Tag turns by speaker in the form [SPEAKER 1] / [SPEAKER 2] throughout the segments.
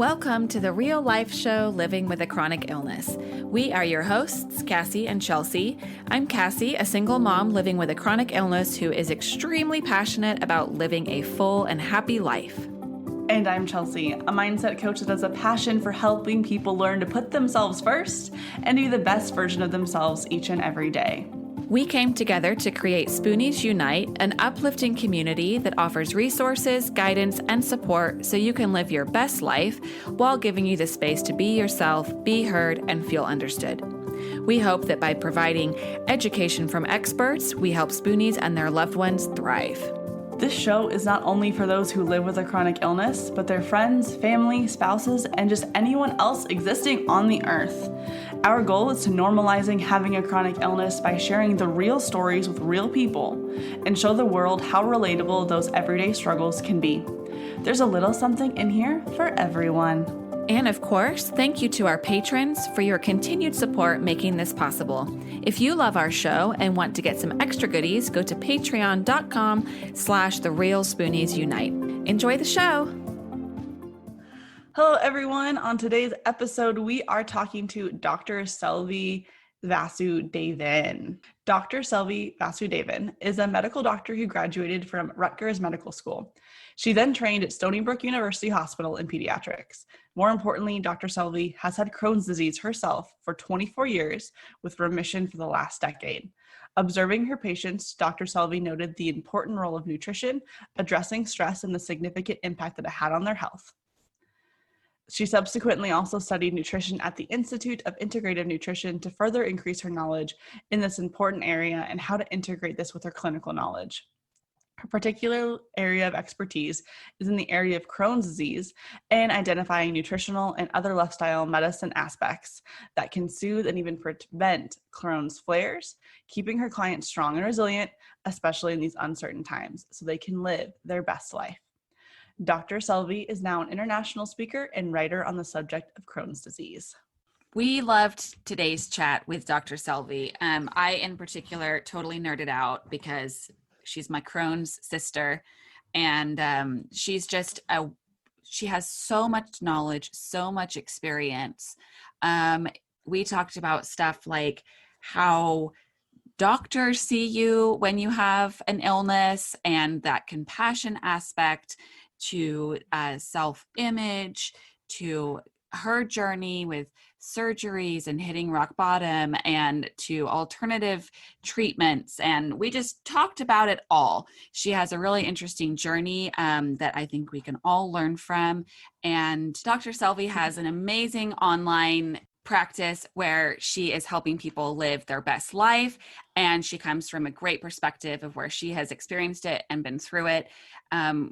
[SPEAKER 1] Welcome to the real life show, Living with a Chronic Illness. We are your hosts, Cassie and Chelsea. I'm Cassie, a single mom living with a chronic illness who is extremely passionate about living a full and happy life.
[SPEAKER 2] And I'm Chelsea, a mindset coach that has a passion for helping people learn to put themselves first and be the best version of themselves each and every day.
[SPEAKER 1] We came together to create Spoonies Unite, an uplifting community that offers resources, guidance, and support so you can live your best life while giving you the space to be yourself, be heard, and feel understood. We hope that by providing education from experts, we help Spoonies and their loved ones thrive.
[SPEAKER 2] This show is not only for those who live with a chronic illness, but their friends, family, spouses, and just anyone else existing on the earth. Our goal is to normalizing having a chronic illness by sharing the real stories with real people and show the world how relatable those everyday struggles can be. There's a little something in here for everyone.
[SPEAKER 1] And of course, thank you to our patrons for your continued support making this possible. If you love our show and want to get some extra goodies, go to patreon.com/TheRealSpooniesUnite. Enjoy the show.
[SPEAKER 2] Hello, everyone. On today's episode, we are talking to Dr. Selvi Vasudevan. Dr. Selvi Vasudevan is a medical doctor who graduated from Rutgers Medical School. She then trained at Stony Brook University Hospital in pediatrics. More importantly, Dr. Selvi has had Crohn's disease herself for 24 years with remission for the last decade. Observing her patients, Dr. Selvi noted the important role of nutrition, addressing stress and the significant impact that it had on their health. She subsequently also studied nutrition at the Institute of Integrative Nutrition to further increase her knowledge in this important area and how to integrate this with her clinical knowledge. Her particular area of expertise is in the area of Crohn's disease and identifying nutritional and other lifestyle medicine aspects that can soothe and even prevent Crohn's flares, keeping her clients strong and resilient, especially in these uncertain times, so they can live their best life. Dr. Selvi is now an international speaker and writer on the subject of Crohn's disease.
[SPEAKER 1] We loved today's chat with Dr. Selvi. I, in particular, totally nerded out because she's my Crohn's sister, and she's just she has so much knowledge, so much experience. We talked about stuff like how doctors see you when you have an illness and that compassion aspect, to self-image, to her journey with surgeries and hitting rock bottom, and to alternative treatments. And we just talked about it all. She has a really interesting journey that I think we can all learn from. And Dr. Selvi has an amazing online practice where she is helping people live their best life. And she comes from a great perspective of where she has experienced it and been through it,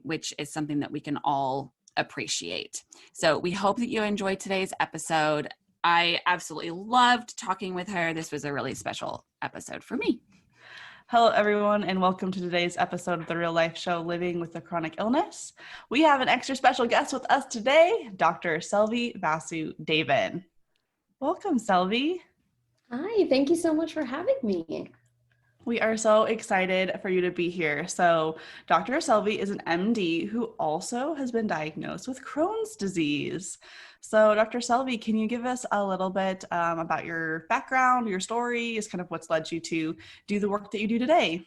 [SPEAKER 1] which is something that we can all appreciate. So we hope that you enjoyed today's episode. I absolutely loved talking with her. This was a really special episode for me.
[SPEAKER 2] Hello, everyone, and welcome to today's episode of the Real Life Show, Living with a Chronic Illness. We have an extra special guest with us today, Dr. Selvi Vasudevan. Welcome, Selvi.
[SPEAKER 3] Hi, thank you so much for having me.
[SPEAKER 2] We are so excited for you to be here. So Dr. Selvi is an MD who also has been diagnosed with Crohn's disease. So Dr. Selvi, can you give us a little bit about your background, your story, is kind of what's led you to do the work that you do today?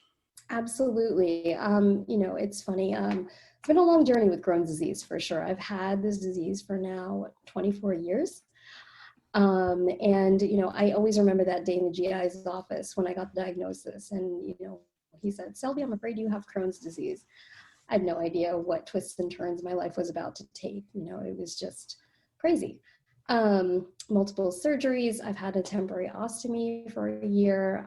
[SPEAKER 3] Absolutely. It's funny. It's been a long journey with Crohn's disease for sure. I've had this disease for now 24 years. I always remember that day in the GI's office when I got the diagnosis, and, he said, "Selvi, I'm afraid you have Crohn's disease." I had no idea what twists and turns my life was about to take. It was just crazy. Multiple surgeries. I've had a temporary ostomy for a year.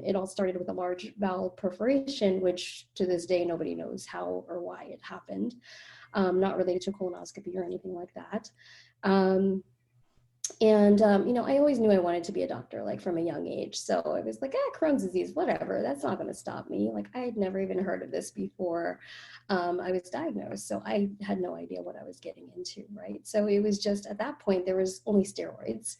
[SPEAKER 3] It all started with a large bowel perforation, which to this day, nobody knows how or why it happened. Not related to colonoscopy or anything like that. I always knew I wanted to be a doctor, like from a young age. So I was like, Crohn's disease, whatever, that's not going to stop me. Like, I had never even heard of this before I was diagnosed. So I had no idea what I was getting into, right? So it was just, at that point, there was only steroids.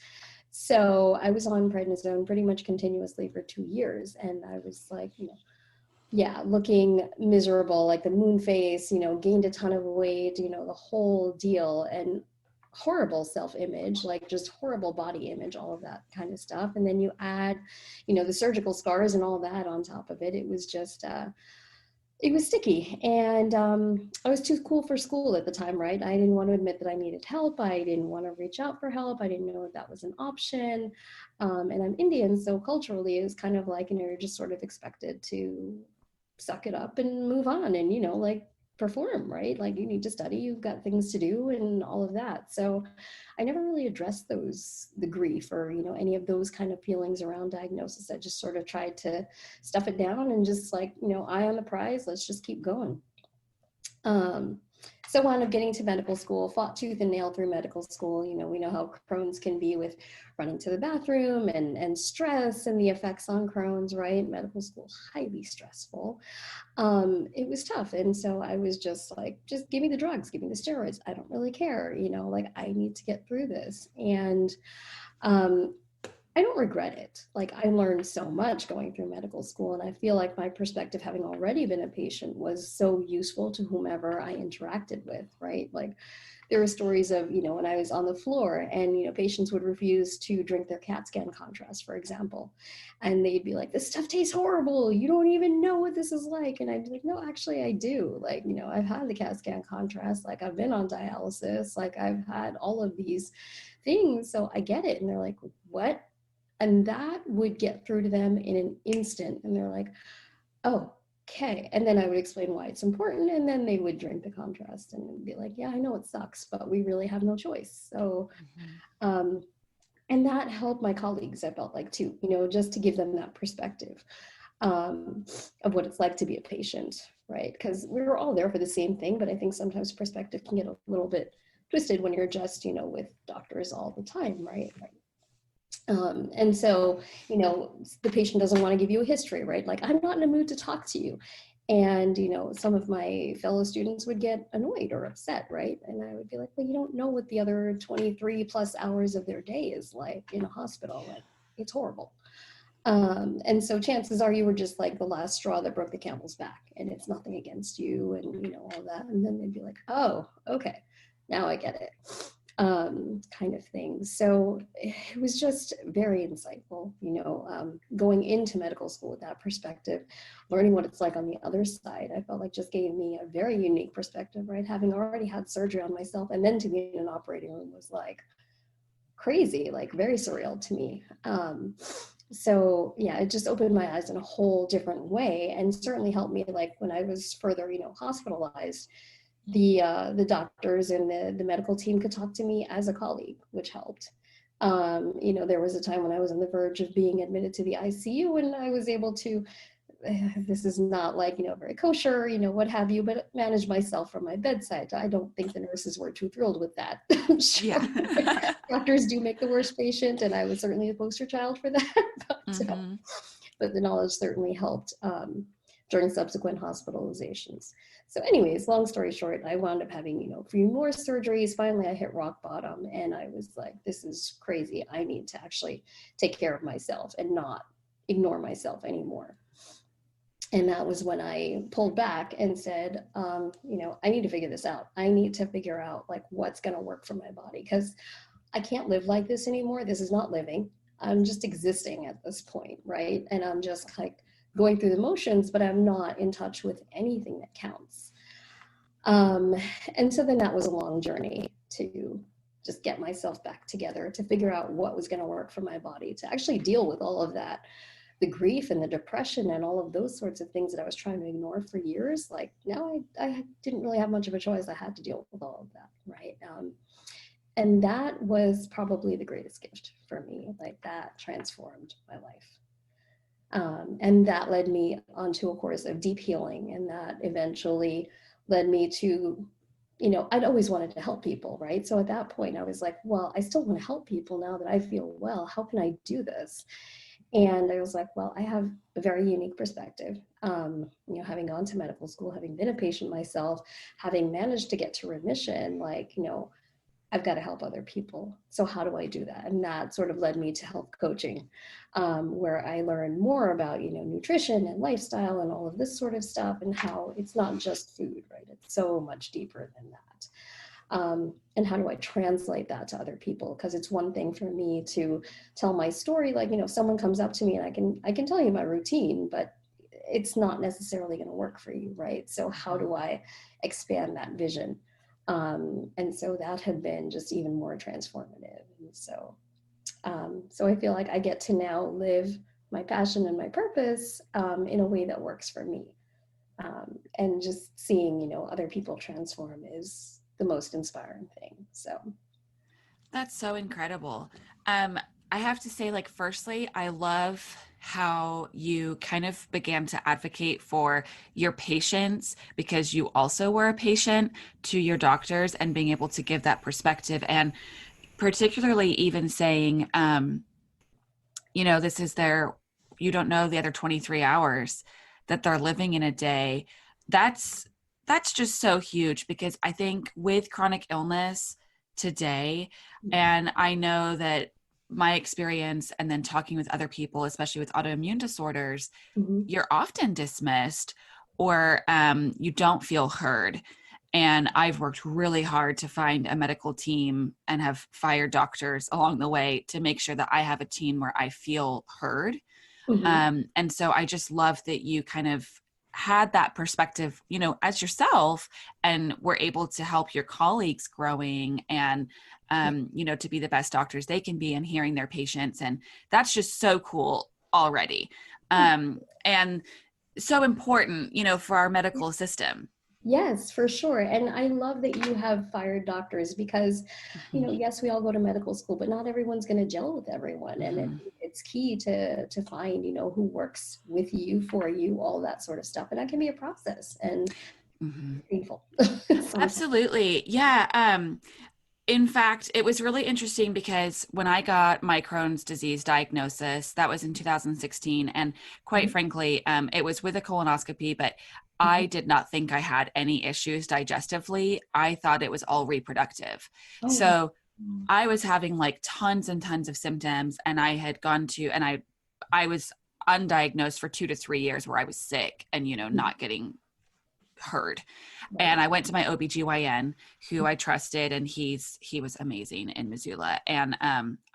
[SPEAKER 3] So I was on prednisone pretty much continuously for 2 years. And I was like, looking miserable, like the moon face, gained a ton of weight, the whole deal. And horrible self-image, like just horrible body image, all of that kind of stuff. And then you add, you know, the surgical scars and all that on top of it. It was just, it was sticky. And I was too cool for school at the time, right? I didn't want to admit that I needed help. I didn't want to reach out for help. I didn't know if that was an option. And I'm Indian, so culturally it was kind of like, you know, you're just sort of expected to suck it up and move on and, you know, like perform, right? Like you need to study, you've got things to do and all of that. So I never really addressed the grief or, you know, any of those kind of feelings around diagnosis. I just sort of tried to stuff it down and just like, you know, eye on the prize, let's just keep going. So wound up getting to medical school, fought tooth and nail through medical school. You know, we know how Crohn's can be with running to the bathroom and stress and the effects on Crohn's, right? Medical school, highly stressful. It was tough. And so I was just like, just give me the drugs, give me the steroids. I don't really care, you know, like I need to get through this. And I don't regret it. Like I learned so much going through medical school, and I feel like my perspective, having already been a patient, was so useful to whomever I interacted with, right? Like there were stories of, you know, when I was on the floor and, you know, patients would refuse to drink their CAT scan contrast, for example, and they'd be like, this stuff tastes horrible. You don't even know what this is like. And I'd be like, no, actually I do. Like, you know, I've had the CAT scan contrast, like I've been on dialysis, like I've had all of these things. So I get it. And they're like, what? And that would get through to them in an instant. And they're like, oh, okay. And then I would explain why it's important. And then they would drink the contrast and be like, yeah, I know it sucks, but we really have no choice. So, and that helped my colleagues, I felt like too, you know, just to give them that perspective of what it's like to be a patient, right? Because we were all there for the same thing, but I think sometimes perspective can get a little bit twisted when you're just, you know, with doctors all the time, right? And so, you know, the patient doesn't want to give you a history, right? Like, I'm not in a mood to talk to you. And, you know, some of my fellow students would get annoyed or upset, right? And I would be like, well, you don't know what the other 23 plus hours of their day is like in a hospital. Like, it's horrible. And so chances are you were just like the last straw that broke the camel's back, and it's nothing against you and, you know, all that. And then they'd be like, oh, okay, now I get it. Kind of thing. So it was just very insightful, you know, going into medical school with that perspective, learning what it's like on the other side. I felt like just gave me a very unique perspective, right? Having already had surgery on myself, and then to be in an operating room was like crazy, like very surreal to me. So yeah, it just opened my eyes in a whole different way, and certainly helped me, like when I was further, you know, hospitalized, the doctors and the medical team could talk to me as a colleague, which helped. You know, there was a time when I was on the verge of being admitted to the ICU, and I was able to, this is not like, you know, very kosher, you know, what have you, but manage myself from my bedside. I don't think the nurses were too thrilled with that. Sure. Yeah. Doctors do make the worst patient, and I was certainly the poster child for that. But the knowledge certainly helped during subsequent hospitalizations. So anyways, long story short, I wound up having, you know, a few more surgeries. Finally, I hit rock bottom, and I was like, this is crazy. I need to actually take care of myself and not ignore myself anymore. And that was when I pulled back and said, you know, I need to figure this out. I need to figure out like what's going to work for my body, because I can't live like this anymore. This is not living. I'm just existing at this point, right? And I'm just like going through the motions, but I'm not in touch with anything that counts. And so then that was a long journey to just get myself back together, to figure out what was going to work for my body, to actually deal with all of that, the grief and the depression and all of those sorts of things that I was trying to ignore for years. Like now I didn't really have much of a choice. I had to deal with all of that, right? And that was probably the greatest gift for me. Like that transformed my life. And that led me onto a course of deep healing. And that eventually led me to, you know, I'd always wanted to help people, right? So at that point I was like, well, I still want to help people now that I feel well. How can I do this? And I was like, well, I have a very unique perspective. You know, having gone to medical school, having been a patient myself, having managed to get to remission, like, you know, I've got to help other people. So how do I do that? And that sort of led me to health coaching, where I learned more about, you know, nutrition and lifestyle and all of this sort of stuff, and how it's not just food, right? It's so much deeper than that. And how do I translate that to other people? Because it's one thing for me to tell my story, like, if someone comes up to me and I can tell you my routine, but it's not necessarily going to work for you, right? So how do I expand that vision? And so that had been just even more transformative. And so I feel like I get to now live my passion and my purpose in a way that works for me. And just seeing, other people transform is the most inspiring thing. So
[SPEAKER 1] that's so incredible. I have to say, like, firstly, I love how you kind of began to advocate for your patients, because you also were a patient to your doctors, and being able to give that perspective, and particularly even saying, this is you don't know the other 23 hours that they're living in a day. That's just so huge, because I think with chronic illness today, and I know that my experience and then talking with other people, especially with autoimmune disorders, you're often dismissed, or you don't feel heard. And I've worked really hard to find a medical team and have fired doctors along the way to make sure that I have a team where I feel heard. And so I just love that you kind of had that perspective, as yourself, and were able to help your colleagues growing and, to be the best doctors they can be, and hearing their patients. And that's just so cool already. And so important, for our medical system.
[SPEAKER 3] Yes, for sure. And I love that you have fired doctors, because, yes, we all go to medical school, but not everyone's going to gel with everyone. And it's key to find, who works with you, for you, all that sort of stuff. And that can be a process and painful.
[SPEAKER 1] Absolutely. Yeah. In fact, it was really interesting, because when I got my Crohn's disease diagnosis, that was in 2016. And quite frankly, it was with a colonoscopy, but I did not think I had any issues digestively. I thought it was all reproductive. So I was having like tons and tons of symptoms, and I had gone to, and I was undiagnosed for 2 to 3 years, where I was sick and, not getting heard. And I went to my OBGYN, who I trusted, and he was amazing in Missoula. And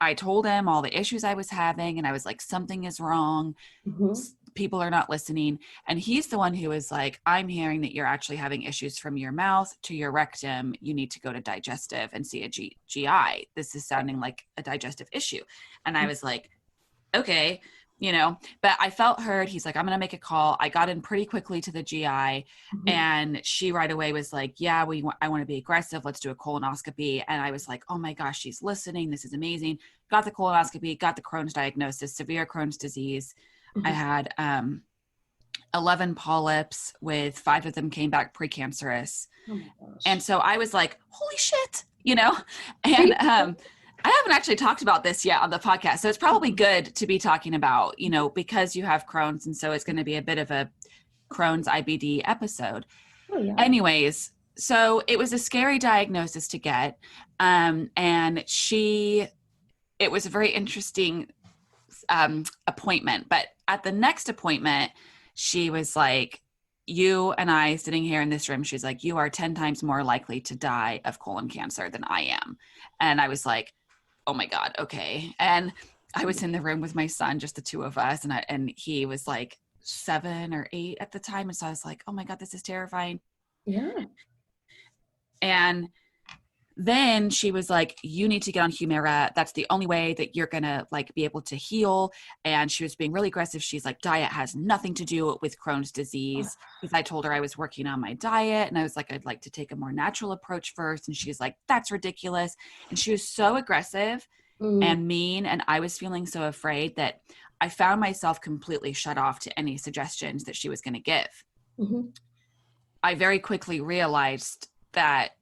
[SPEAKER 1] I told him all the issues I was having, and I was like, something is wrong. People are not listening. And he's the one who was like, I'm hearing that you're actually having issues from your mouth to your rectum. You need to go to digestive and see a GI. This is sounding like a digestive issue. And I was like, okay, but I felt heard. He's like, I'm going to make a call. I got in pretty quickly to the GI, and she right away was like, yeah, I want to be aggressive. Let's do a colonoscopy. And I was like, oh my gosh, she's listening. This is amazing. Got the colonoscopy, got the Crohn's diagnosis, severe Crohn's disease. I had 11 polyps, with 5 of them came back precancerous. And so I was like, holy shit, and I haven't actually talked about this yet on the podcast. So it's probably good to be talking about, because you have Crohn's. And so it's going to be a bit of a Crohn's IBD episode. Anyways, so it was a scary diagnosis to get. And it was a very interesting appointment. But at the next appointment, she was like, you and I sitting here in this room, she's like, you are 10 times more likely to die of colon cancer than I am. And I was like, oh my God. Okay. And I was in the room with my son, just the two of us. And he was like 7 or 8 at the time. And so I was like, oh my God, this is terrifying.
[SPEAKER 3] Yeah.
[SPEAKER 1] And then she was like, you need to get on Humira. That's the only way that you're going to like be able to heal. And she was being really aggressive. She's like, diet has nothing to do with Crohn's disease. Because I told her I was working on my diet, and I was like, I'd like to take a more natural approach first. And she's like, that's ridiculous. And she was so aggressive and mean. And I was feeling so afraid that I found myself completely shut off to any suggestions that she was going to give. I very quickly realized that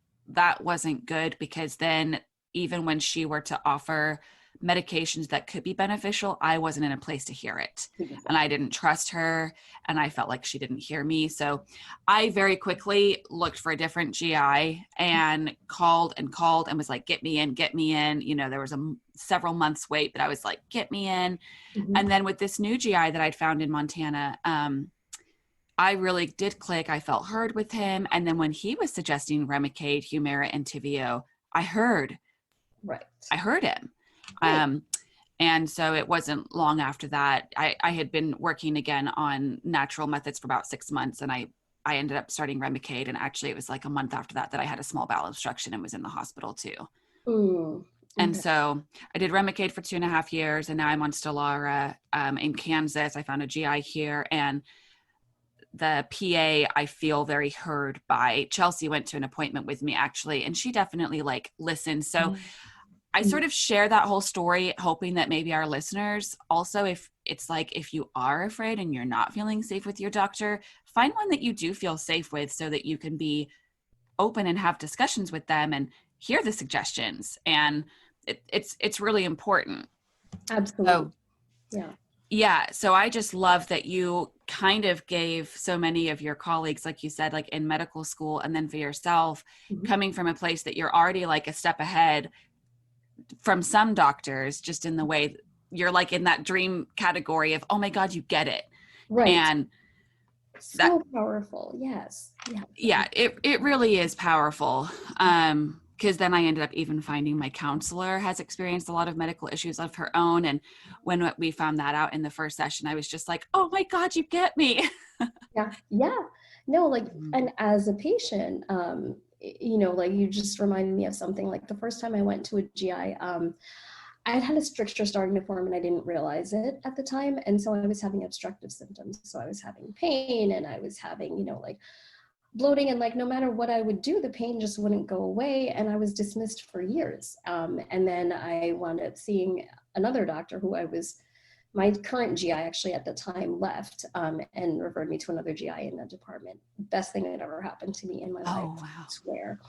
[SPEAKER 1] wasn't good, because then even when she were to offer medications that could be beneficial, I wasn't in a place to hear it. And I didn't trust her, and I felt like she didn't hear me. So I very quickly looked for a different GI and called and was like, get me in. There was several months wait, but I was like, get me in. And then with this new GI that I'd found in Montana, I really did click. I felt heard with him. And then when he was suggesting Remicade, Humira, and Tivio, I heard him.
[SPEAKER 3] Right.
[SPEAKER 1] And so it wasn't long after that. I had been working again on natural methods for about 6 months, and I ended up starting Remicade. And actually it was like a month after that I had a small bowel obstruction and was in the hospital too.
[SPEAKER 3] Mm,
[SPEAKER 1] And
[SPEAKER 3] okay.
[SPEAKER 1] so I did Remicade for 2.5 years, and now I'm on Stelara in Kansas. I found a GI here, and the PA I feel very heard by. Chelsea went to an appointment with me actually, and she definitely like listened. So I sort of share that whole story, hoping that maybe our listeners also, if it's like, if you are afraid and you're not feeling safe with your doctor, find one that you do feel safe with so that you can be open and have discussions with them and hear the suggestions. And it's really important.
[SPEAKER 3] Absolutely.
[SPEAKER 1] So, yeah. So I just love that you kind of gave so many of your colleagues, like you said, like in medical school, and then for yourself, coming from a place that you're already like a step ahead from some doctors, just in the way you're like in that dream category of, oh my God, you get it.
[SPEAKER 3] Right.
[SPEAKER 1] And
[SPEAKER 3] so powerful. Yes.
[SPEAKER 1] Yeah, it really is powerful. Because then I ended up even finding my counselor has experienced a lot of medical issues of her own. And when we found that out in the first session, I was just like, oh my God, you get me.
[SPEAKER 3] Yeah. No, like, and as a patient, like you just reminded me of something. Like the first time I went to a GI, I had a stricture starting to form and I didn't realize it at the time. And so I was having obstructive symptoms. So I was having pain and I was having, like bloating, and like no matter what I would do, the pain just wouldn't go away, and I was dismissed for years. And then I wound up seeing another doctor who my current GI actually at the time left, and referred me to another GI in the department. Best thing that ever happened to me in my life,
[SPEAKER 1] wow.
[SPEAKER 3] I swear.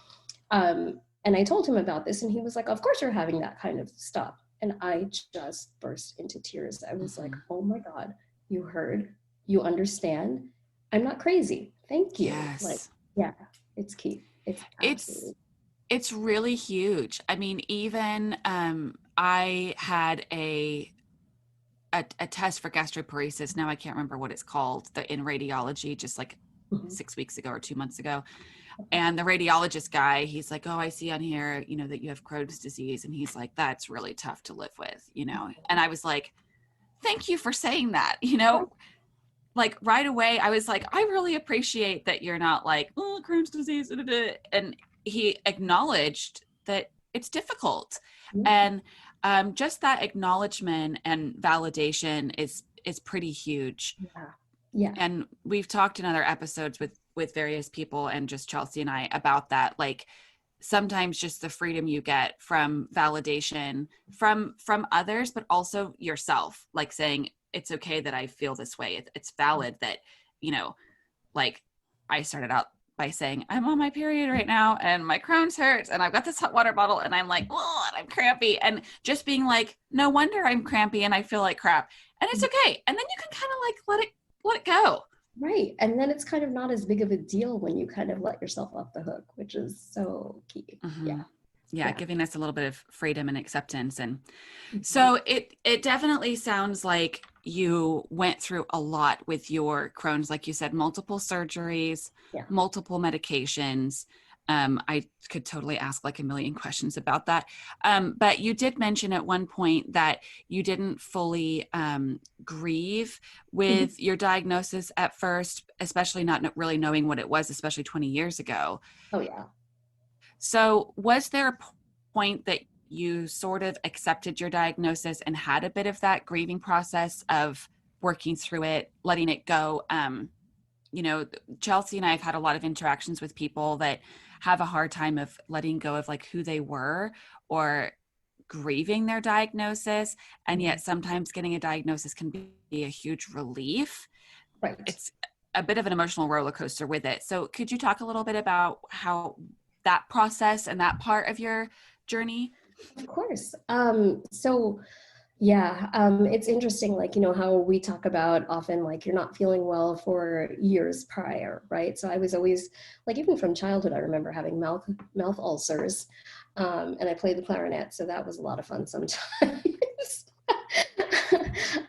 [SPEAKER 3] And I told him about this, and he was like, of course you're having that kind of stuff. And I just burst into tears. I was like, oh my God, you heard, you understand. I'm not crazy. Thank you.
[SPEAKER 1] Yes.
[SPEAKER 3] Like, yeah, it's key.
[SPEAKER 1] It's really huge. I mean, even I had a test for gastroparesis. Now I can't remember what it's called, in radiology, just like 6 weeks ago or 2 months ago. And the radiologist guy, he's like, oh, I see on here, that you have Crohn's disease. And he's like, that's really tough to live with, And I was like, thank you for saying that, like right away, I was like, I really appreciate that you're not like, oh, Crohn's disease. And he acknowledged that it's difficult. And just that acknowledgement and validation is pretty huge.
[SPEAKER 3] Yeah.
[SPEAKER 1] And we've talked in other episodes with various people, and just Chelsea and I, about that. Like sometimes just the freedom you get from validation from others, but also yourself, like saying, it's okay that I feel this way. It's valid that, like I started out by saying, I'm on my period right now and my Crohn's hurts and I've got this hot water bottle and I'm like, oh, and I'm crampy, and just being like, no wonder I'm crampy and I feel like crap, and it's okay. And then you can kind of like let it go.
[SPEAKER 3] Right. And then it's kind of not as big of a deal when you kind of let yourself off the hook, which is so key. Yeah,
[SPEAKER 1] giving us a little bit of freedom and acceptance. And so it definitely sounds like you went through a lot with your Crohn's, like you said, multiple surgeries, multiple medications. I could totally ask like a million questions about that. But you did mention at one point that you didn't fully grieve with your diagnosis at first, especially not really knowing what it was, especially 20 years ago.
[SPEAKER 3] Oh, yeah.
[SPEAKER 1] So was there a point that you sort of accepted your diagnosis and had a bit of that grieving process of working through it, letting it go? Chelsea and I have had a lot of interactions with people that have a hard time of letting go of like who they were or grieving their diagnosis. And yet sometimes getting a diagnosis can be a huge relief.
[SPEAKER 3] Right.
[SPEAKER 1] It's a bit of an emotional roller coaster with it. So could you talk a little bit about how that process and that part of your journey?
[SPEAKER 3] Of course. It's interesting, like, how we talk about often, like, you're not feeling well for years prior, right? So I was always, like, even from childhood, I remember having mouth ulcers, and I played the clarinet, so that was a lot of fun sometimes.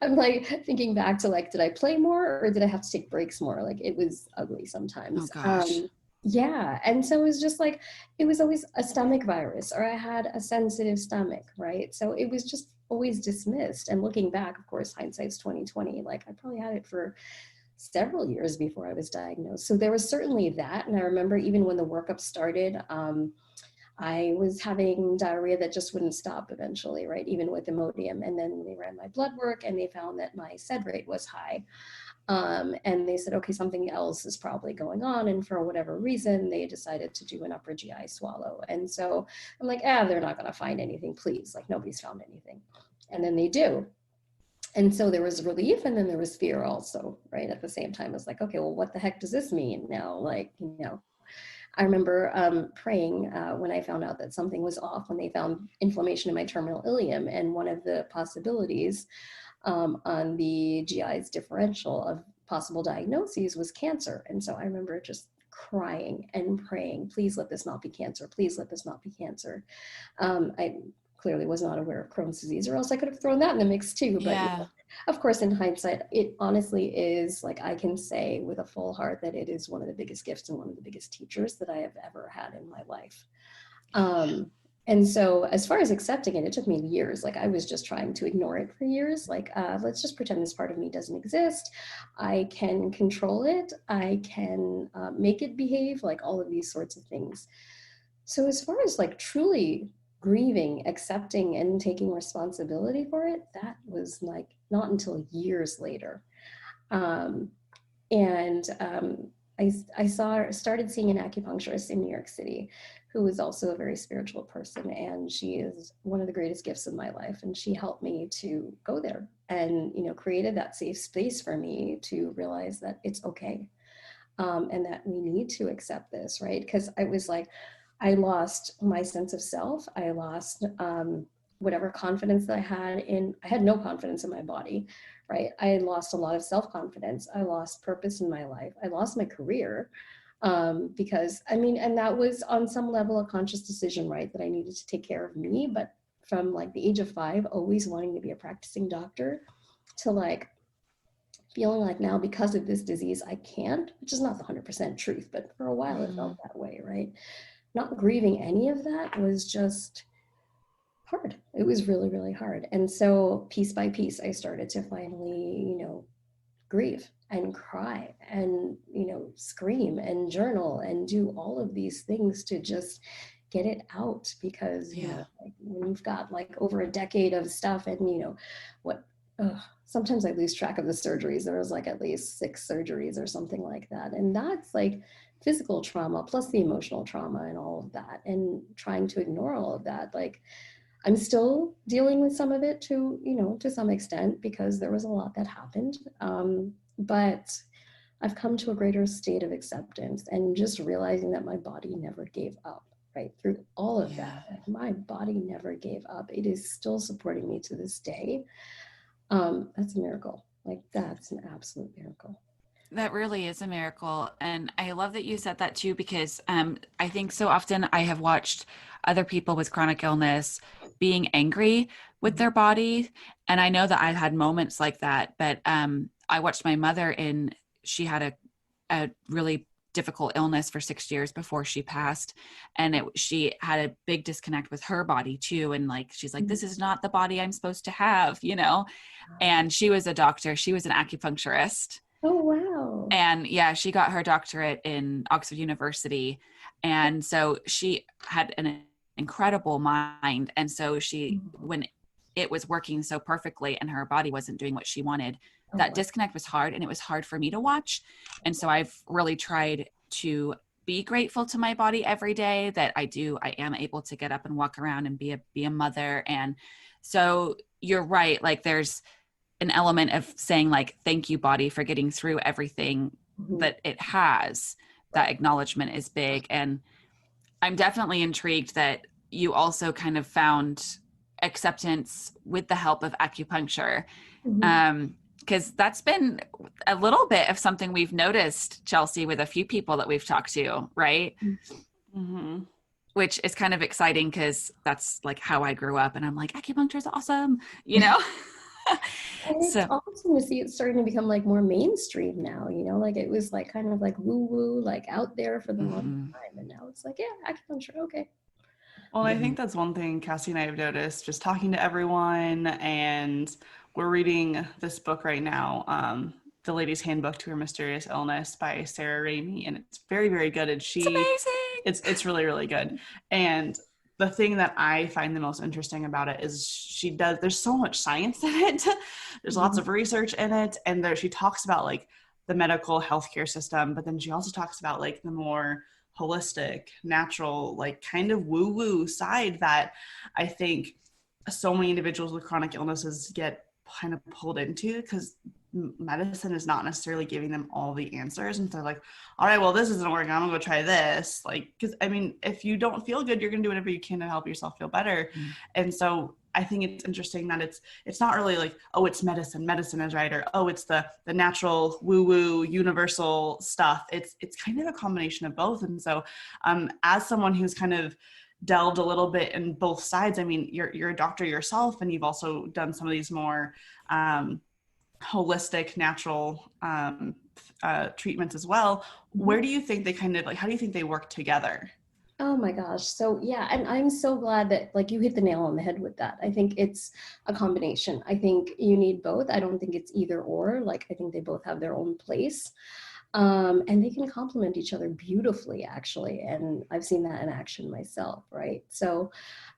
[SPEAKER 3] I'm like thinking back to like, did I play more or did I have to take breaks more? Like it was ugly
[SPEAKER 1] Oh
[SPEAKER 3] sometimes.
[SPEAKER 1] gosh.
[SPEAKER 3] Yeah. And so it was just like, it was always a stomach virus or I had a sensitive stomach, right? So it was just always dismissed. And looking back, of course, hindsight's 2020, like I probably had it for several years before I was diagnosed. So there was certainly that. And I remember even when the workup started, I was having diarrhea that just wouldn't stop eventually, right? Even with Imodium. And then they ran my blood work and they found that my sed rate was high. And they said, okay, something else is probably going on. And for whatever reason, they decided to do an upper GI swallow. And so I'm like, they're not going to find anything, please. Like nobody's found anything. And then they do. And so there was relief and then there was fear also, right? At the same time, it's like, okay, well, what the heck does this mean now? Like, I remember praying when I found out that something was off, when they found inflammation in my terminal ileum. And one of the possibilities on the GI's differential of possible diagnoses was cancer. And so I remember just crying and praying, please let this not be cancer. Please let this not be cancer. I clearly was not aware of Crohn's disease, or else I could have thrown that in the mix too. But
[SPEAKER 1] Yeah.
[SPEAKER 3] of course, in hindsight, it honestly is like, I can say with a full heart that it is one of the biggest gifts and one of the biggest teachers that I have ever had in my life. And so as far as accepting it, it took me years. Like I was just trying to ignore it for years. Like, let's just pretend this part of me doesn't exist. I can control it. I can make it behave, like all of these sorts of things. So as far as like truly grieving, accepting, and taking responsibility for it, that was like not until years later. I started seeing an acupuncturist in New York City who was also a very spiritual person, and she is one of the greatest gifts of my life. And she helped me to go there and, created that safe space for me to realize that it's okay. And that we need to accept this, right? Because I was like, I lost my sense of self. I lost whatever confidence that I had no confidence in my body, right? I had lost a lot of self-confidence. I lost purpose in my life. I lost my career because, and that was on some level a conscious decision, right? That I needed to take care of me. But from like the age of 5, always wanting to be a practicing doctor to like feeling like now because of this disease, I can't, which is not the 100% truth, but for a while it felt that way, right? Not grieving any of that was just hard. It was really, really hard. And so piece by piece, I started to finally, grieve and cry and, scream and journal and do all of these things to just get it out because, like when you've got like over a decade of stuff and, sometimes I lose track of the surgeries. There was like at least 6 surgeries or something like that. And that's like physical trauma plus the emotional trauma and all of that, and trying to ignore all of that. Like I'm still dealing with some of it to some extent because there was a lot that happened. But I've come to a greater state of acceptance and just realizing that my body never gave up, right? Through all of that, like my body never gave up. It is still supporting me to this day. That's a miracle. Like that's an absolute miracle.
[SPEAKER 1] That really is a miracle. And I love that you said that too, because I think so often I have watched other people with chronic illness being angry with their body. And I know that I've had moments like that, but I watched my mother she had a really difficult illness for 6 years before she passed. And she had a big disconnect with her body too. And like, she's like, this is not the body I'm supposed to have, and she was a doctor. She was an acupuncturist.
[SPEAKER 3] Oh, wow.
[SPEAKER 1] And she got her doctorate in Oxford University. And so she had an incredible mind. And so when it was working so perfectly and her body wasn't doing what she wanted, that disconnect was hard, and it was hard for me to watch. And so I've really tried to be grateful to my body every day that I am able to get up and walk around and be a mother. And so you're right. Like there's an element of saying like, thank you, body, for getting through everything that it has. That acknowledgement is big. And I'm definitely intrigued that you also kind of found acceptance with the help of acupuncture. Because that's been a little bit of something we've noticed, Chelsea, with a few people that we've talked to, right? Which is kind of exciting because that's like how I grew up. And I'm like, acupuncture is awesome,
[SPEAKER 3] And it's
[SPEAKER 1] So
[SPEAKER 3] awesome to see it starting to become like more mainstream now, like it was like kind of like woo woo, like out there for the longest time. And now it's like, yeah, acupuncture, okay.
[SPEAKER 2] Well, I think that's one thing Cassie and I have noticed just talking to everyone, and we're reading this book right now, The Lady's Handbook to Her Mysterious Illness by Sarah Ramey, and it's very, very good. And
[SPEAKER 1] it's amazing.
[SPEAKER 2] it's really, really good. And the thing that I find the most interesting about it is there's so much science in it. There's lots of research in it. And she talks about like the medical healthcare system, but then she also talks about like the more holistic, natural, like kind of woo-woo side that I think so many individuals with chronic illnesses get kind of pulled into, because medicine is not necessarily giving them all the answers. And so they're like, all right, well, this isn't working, I'm gonna go try this. Like, because I mean, if you don't feel good, you're gonna do whatever you can to help yourself feel better. And so I think it's interesting that it's not really like, oh, it's medicine is right, or oh, it's the natural woo-woo universal stuff. It's kind of a combination of both. And so as someone who's kind of delved a little bit in both sides, I mean, you're a doctor yourself, and you've also done some of these more holistic, natural treatments as well. Where do you think they kind of like, how do you think they work together?
[SPEAKER 3] Oh my gosh. So yeah, and I'm so glad that like you hit the nail on the head with that. I think it's a combination. I think you need both. I don't think it's either or. Like I think they both have their own place. And they can complement each other beautifully, actually. And I've seen that in action myself, right? So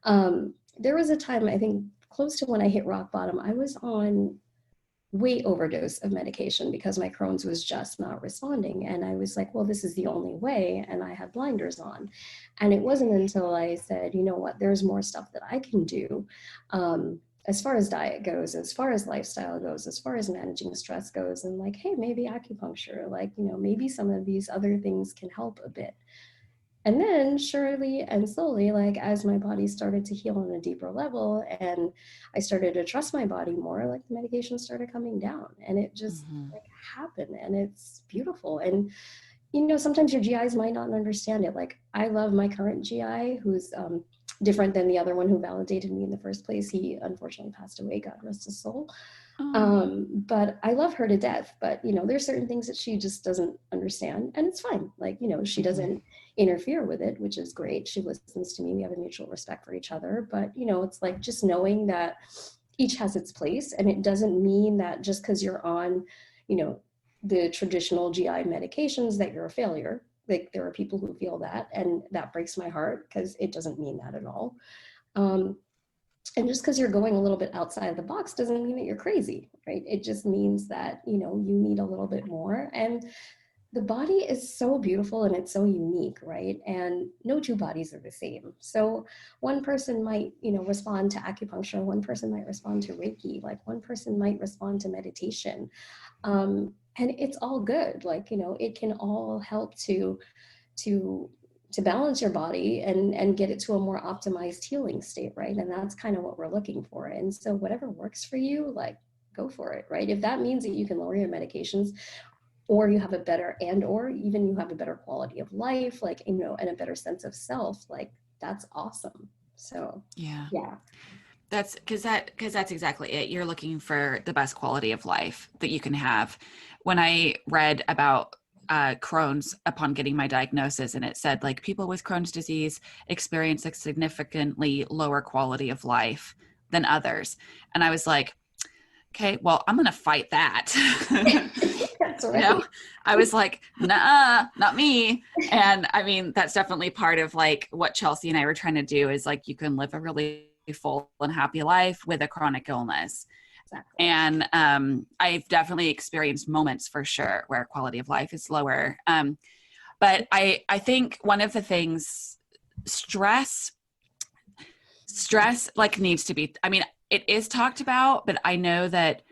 [SPEAKER 3] there was a time, I think close to when I hit rock bottom, I was on weight overdose of medication because my Crohn's was just not responding. And I was like, well, this is the only way. And I had blinders on. And it wasn't until I said, you know what, there's more stuff that I can do. As far as diet goes, as far as lifestyle goes, as far as managing stress goes, and like, hey, maybe acupuncture, like, maybe some of these other things can help a bit. And then surely and slowly, like as my body started to heal on a deeper level and I started to trust my body more, like the medication started coming down, and it just like happened, and it's beautiful. And sometimes your GIs might not understand it. Like I love my current GI, who's different than the other one who validated me in the first place. He unfortunately passed away, God rest his soul. But I love her to death. But there's certain things that she just doesn't understand, and it's fine. Like she doesn't interfere with it, which is great. She listens to me. We have a mutual respect for each other. But it's like just knowing that each has its place, and it doesn't mean that just because you're on the traditional GI medications that you're a failure. Like there are people who feel that, and that breaks my heart because it doesn't mean that at all. And just because you're going a little bit outside of the box doesn't mean that you're crazy, right? It just means that, you need a little bit more. And the body is so beautiful and it's so unique, right? And no two bodies are the same. So one person might, respond to acupuncture, one person might respond to Reiki, like one person might respond to meditation. And it's all good. Like, it can all help to balance your body and get it to a more optimized healing state, right? And that's kind of what we're looking for. And so whatever works for you, like go for it, right? If that means that you can lower your medications, or you have a better, or even you have a better quality of life, like, and a better sense of self, like that's awesome. So yeah.
[SPEAKER 1] That's because that's exactly it. You're looking for the best quality of life that you can have. When I read about Crohn's upon getting my diagnosis, and it said like people with Crohn's disease experience a significantly lower quality of life than others. And I was like, okay, well, I'm going to fight that.
[SPEAKER 3] That's right.
[SPEAKER 1] I was like, nah, not me. And I mean, that's definitely part of like what Chelsea and I were trying to do is like, you can live a really full and happy life with a chronic illness. Exactly. And I've definitely experienced moments for sure where quality of life is lower. But I think one of the things, stress like needs to be, I mean, it is talked about, but I know that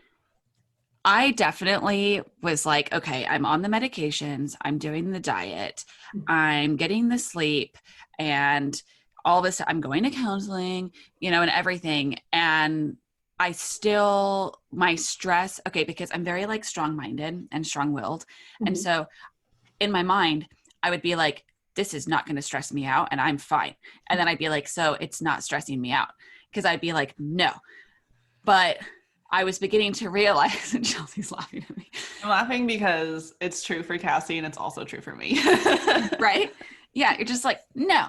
[SPEAKER 1] I definitely was like, okay, I'm on the medications, I'm doing the diet, I'm getting the sleep, and all this, I'm going to counseling, and everything. And I still, my stress, okay, because I'm very like strong-minded and strong-willed. Mm-hmm. And so in my mind, I would be like, this is not going to stress me out and I'm fine. And then I'd be like, so it's not stressing me out. Because I'd be like, no. But I was beginning to realize, and Chelsea's laughing at me.
[SPEAKER 2] I'm laughing because it's true for Cassie and it's also true for me.
[SPEAKER 1] Right? Yeah, you're just like, no.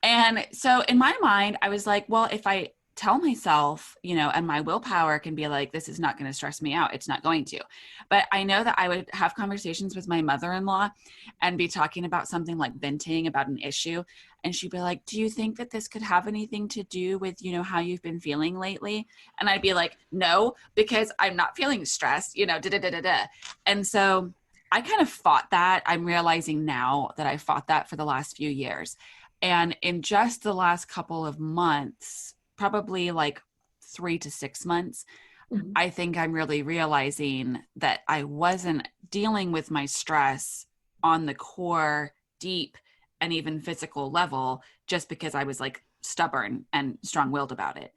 [SPEAKER 1] And so in my mind, I was like, well, if I tell myself, and my willpower can be like, this is not going to stress me out, it's not going to. But I know that I would have conversations with my mother-in-law and be talking about something like venting about an issue. And she'd be like, do you think that this could have anything to do with, how you've been feeling lately? And I'd be like, no, because I'm not feeling stressed, da da da da da. And so I kind of fought that. I'm realizing now that I fought that for the last few years. And in just the last couple of months, probably like 3 to 6 months,
[SPEAKER 3] Mhm.
[SPEAKER 1] I think I'm really realizing that I wasn't dealing with my stress on the core, deep, and even physical level just because I was like stubborn and strong-willed about it.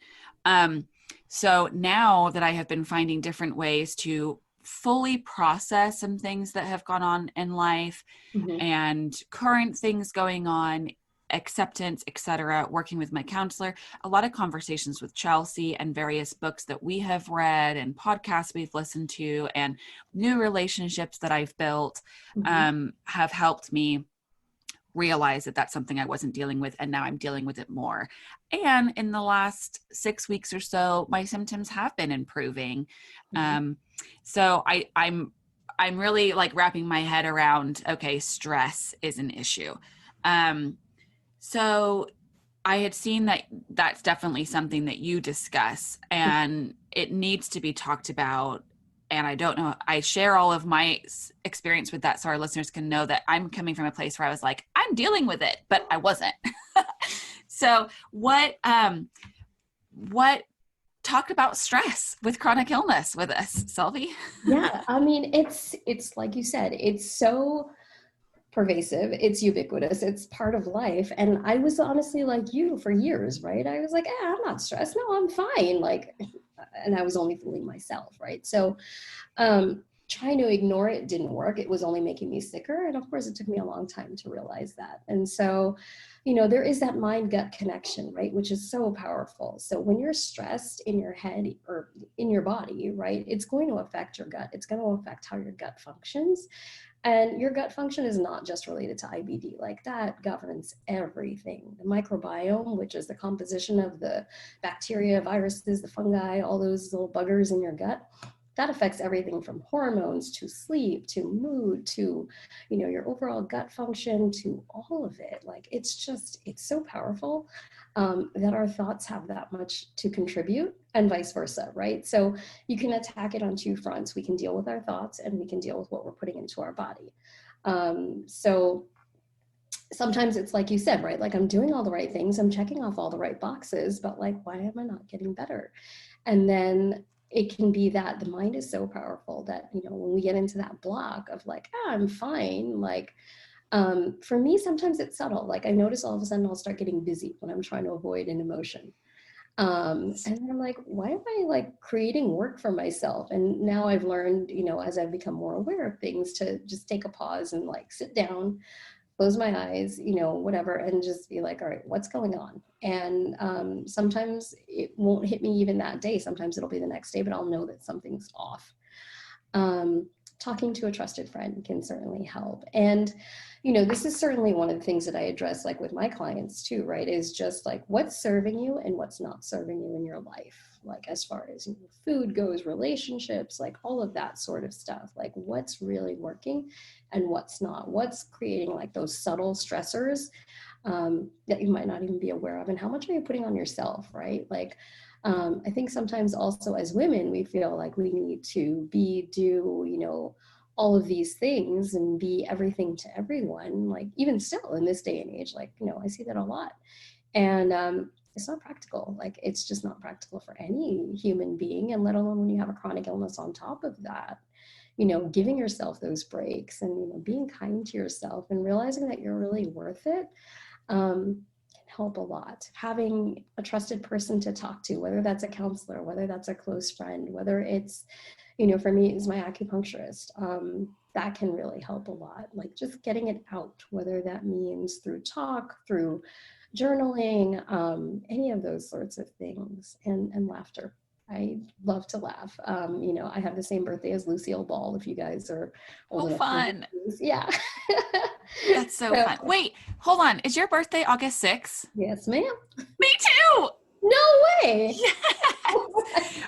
[SPEAKER 1] So now that I have been finding different ways to fully process some things that have gone on in life
[SPEAKER 3] Mhm.
[SPEAKER 1] and current things going on, acceptance, etc., working with my counselor, a lot of conversations with Chelsea and various books that we have read and podcasts we've listened to and new relationships that I've built have helped me realize that that's something I wasn't dealing with, and now I'm dealing with it more. And in the last 6 weeks or so, my symptoms have been improving. So I'm really like wrapping my head around, okay, stress is an issue. So I had seen that that's definitely something that you discuss and it needs to be talked about. And I don't know, I share all of my experience with that so our listeners can know that I'm coming from a place where I was like, I'm dealing with it, but I wasn't. So what talk about stress with chronic illness with us, Selvi?
[SPEAKER 3] Yeah, I mean, it's like you said, it's so pervasive, it's ubiquitous, it's part of life. And I was honestly like you for years, right? I was like, I'm not stressed, no, I'm fine, like, and I was only fooling myself, right? So trying to ignore it didn't work. It was only making me sicker. And of course, it took me a long time to realize that. And so, there is that mind-gut connection, right? Which is so powerful. So when you're stressed in your head or in your body, right, it's going to affect your gut. It's going to affect how your gut functions. And your gut function is not just related to IBD. Like, that governs everything. The microbiome, which is the composition of the bacteria, viruses, the fungi, all those little buggers in your gut, that affects everything from hormones to sleep to mood to, your overall gut function to all of it. Like, it's so powerful that our thoughts have that much to contribute and vice versa, right? So you can attack it on two fronts. We can deal with our thoughts and we can deal with what we're putting into our body. So sometimes it's like you said, right? Like, I'm doing all the right things, I'm checking off all the right boxes, but like, why am I not getting better? And then it can be that the mind is so powerful that, when we get into that block of like, I'm fine, like, for me, sometimes it's subtle. Like, I notice all of a sudden I'll start getting busy when I'm trying to avoid an emotion. And then I'm like, why am I like creating work for myself? And now I've learned, as I've become more aware of things, to just take a pause and like sit down, close my eyes, whatever, and just be like, all right, what's going on? And sometimes it won't hit me even that day. Sometimes it'll be the next day, but I'll know that something's off. Talking to a trusted friend can certainly help. And, this is certainly one of the things that I address, like with my clients too, right? Is just like, what's serving you and what's not serving you in your life? Like, as far as food goes, relationships, like all of that sort of stuff, like what's really working and what's not, what's creating like those subtle stressors that you might not even be aware of, and how much are you putting on yourself, right? Like, I think sometimes also as women, we feel like we need to do, all of these things and be everything to everyone, like even still in this day and age, like, I see that a lot. And it's not practical. Like, it's just not practical for any human being, and let alone when you have a chronic illness on top of that. Giving yourself those breaks and, being kind to yourself and realizing that you're really worth it can help a lot. Having a trusted person to talk to, whether that's a counselor, whether that's a close friend, whether it's, for me, it's my acupuncturist, that can really help a lot. Like, just getting it out, whether that means through talk, through journaling, any of those sorts of things, and laughter. I love to laugh. You know, I have the same birthday as Lucille Ball, if you guys are old
[SPEAKER 1] Oh,
[SPEAKER 3] enough.
[SPEAKER 1] fun.
[SPEAKER 3] Yeah.
[SPEAKER 1] That's so fun. Wait, hold on. Is your birthday August 6th?
[SPEAKER 3] Yes, ma'am.
[SPEAKER 1] Me too.
[SPEAKER 3] No way.
[SPEAKER 1] Yes.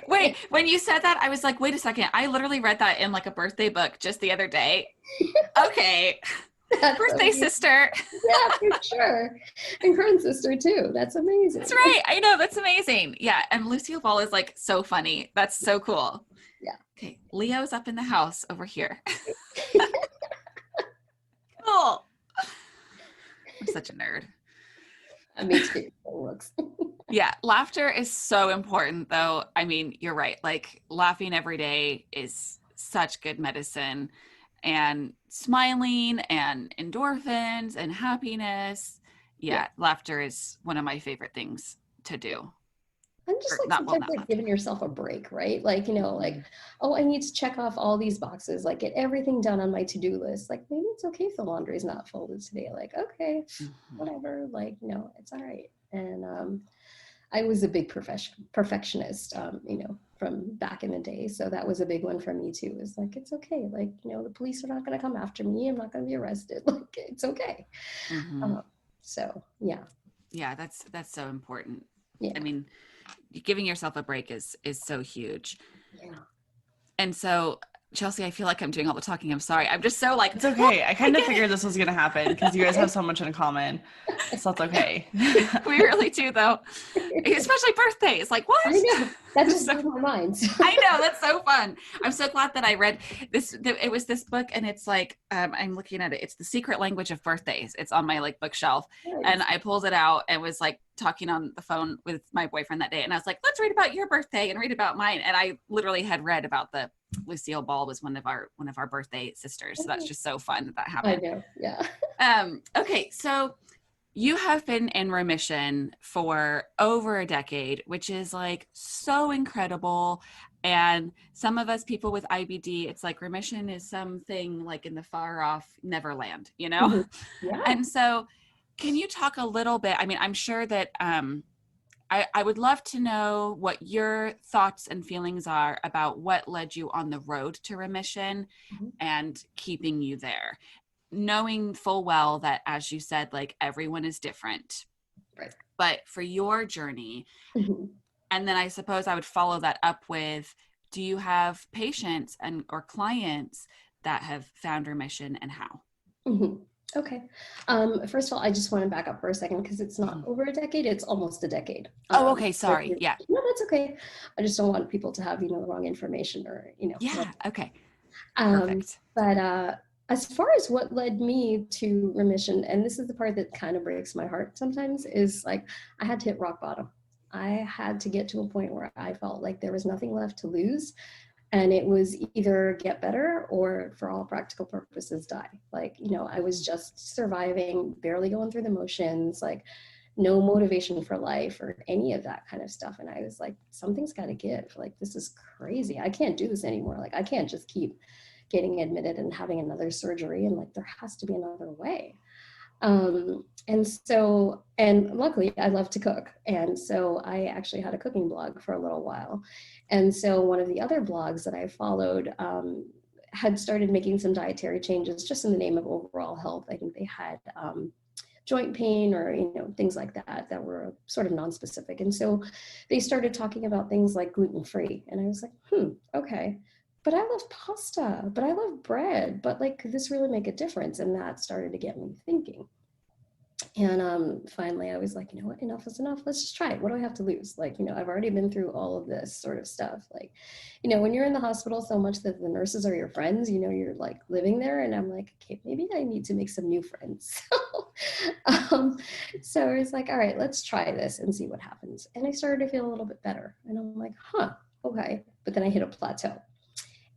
[SPEAKER 1] Wait, when you said that, I was like, wait a second. I literally read that in like a birthday book just the other day. Okay. Birthday sister.
[SPEAKER 3] Yeah, for sure. And Crohn's sister too. That's amazing.
[SPEAKER 1] That's right. I know. That's amazing. Yeah. And Lucille Ball is like so funny. That's so cool.
[SPEAKER 3] Yeah.
[SPEAKER 1] Okay. Leo's up in the house over here. Cool. I'm such a nerd.
[SPEAKER 3] That makes it looks.
[SPEAKER 1] Yeah. Laughter is so important though. I mean, you're right. Like laughing every day is such good medicine, and smiling and endorphins and happiness. Yeah. Laughter is one of my favorite things to do.
[SPEAKER 3] I'm just like sometimes like giving yourself a break, right? Like, you know, like, oh, I need to check off all these boxes, like get everything done on my to-do list. Like maybe it's okay if the laundry is not folded today. Like, okay, whatever, like, no, it's all right. And I was a big perfectionist, you know, from back in the day. So that was a big one for me too. It's like, it's okay. Like, you know, the police are not going to come after me. I'm not going to be arrested. Like, it's okay. So yeah.
[SPEAKER 1] Yeah, that's so important.
[SPEAKER 3] Yeah.
[SPEAKER 1] I mean, giving yourself a break is so huge.
[SPEAKER 3] Yeah.
[SPEAKER 1] And so, Chelsea, I feel like I'm doing all the talking. I'm sorry. I'm just so like,
[SPEAKER 2] it's okay. I kind of figured this was going to happen because you guys have so much in common. So it's okay.
[SPEAKER 1] We really do though. Especially birthdays. Like what?
[SPEAKER 3] I know. That just blew my mind.
[SPEAKER 1] I know. That's so fun. I'm so glad that I read this. It was this book and it's like, I'm looking at it. It's The Secret Language of Birthdays. It's on my like bookshelf. Nice. And I pulled it out and was like talking on the phone with my boyfriend that day. And I was like, let's read about your birthday and read about mine. And I literally had read about Lucille Ball was one of our birthday sisters. So that's just so fun that happened.
[SPEAKER 3] I know. Yeah.
[SPEAKER 1] Okay. So you have been in remission for over a decade, which is like so incredible. And some of us people with IBD, it's like remission is something like in the far off Neverland, you know?
[SPEAKER 3] Mm-hmm. Yeah.
[SPEAKER 1] And so can you talk a little bit? I mean, I'm sure that I would love to know what your thoughts and feelings are about what led you on the road to remission and keeping you there. Knowing full well that, as you said, like everyone is different,
[SPEAKER 3] right?
[SPEAKER 1] But for your journey, and then I suppose I would follow that up with, do you have patients or clients that have found remission and how?
[SPEAKER 3] Okay. First of all, I just want to back up for a second because it's not over a decade, it's almost a decade.
[SPEAKER 1] Oh, okay. Sorry. Yeah.
[SPEAKER 3] No, that's okay. I just don't want people to have, you know, the wrong information or, you know.
[SPEAKER 1] Yeah. Okay. Perfect.
[SPEAKER 3] But as far as what led me to remission, and this is the part that kind of breaks my heart sometimes, is like I had to hit rock bottom. I had to get to a point where I felt like there was nothing left to lose. And it was either get better or, for all practical purposes, die. Like, you know, I was just surviving, barely going through the motions, like no motivation for life or any of that kind of stuff. And I was like, something's got to give. Like, this is crazy. I can't do this anymore. Like, I can't just keep getting admitted and having another surgery. And like, there has to be another way. And luckily I love to cook. And so I actually had a cooking blog for a little while. And so one of the other blogs that I followed, had started making some dietary changes just in the name of overall health. I think they had, joint pain or, you know, things like that were sort of non-specific. And so they started talking about things like gluten-free. And I was like, okay. But I love pasta, but I love bread, but like, could this really make a difference? And that started to get me thinking. And finally I was like, you know what, enough is enough. Let's just try it. What do I have to lose? Like, you know, I've already been through all of this sort of stuff. Like, you know, when you're in the hospital so much that the nurses are your friends, you know, you're like living there. And I'm like, okay, maybe I need to make some new friends. So I was like, all right, let's try this and see what happens. And I started to feel a little bit better. And I'm like, okay. But then I hit a plateau.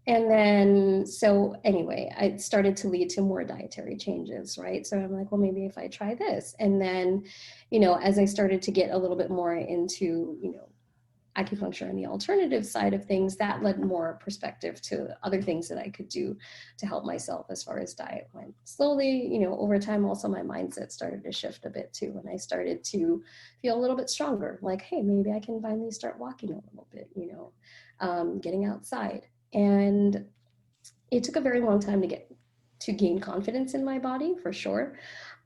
[SPEAKER 3] And then, so anyway, I started to lead to more dietary changes, right? So I'm like, well, maybe if I try this. And then, you know, as I started to get a little bit more into, you know, acupuncture and the alternative side of things, that led more perspective to other things that I could do to help myself as far as diet went. Slowly, you know, over time, also my mindset started to shift a bit too. And I started to feel a little bit stronger, like, hey, maybe I can finally start walking a little bit, you know, getting outside. And it took a very long time to gain confidence in my body, for sure.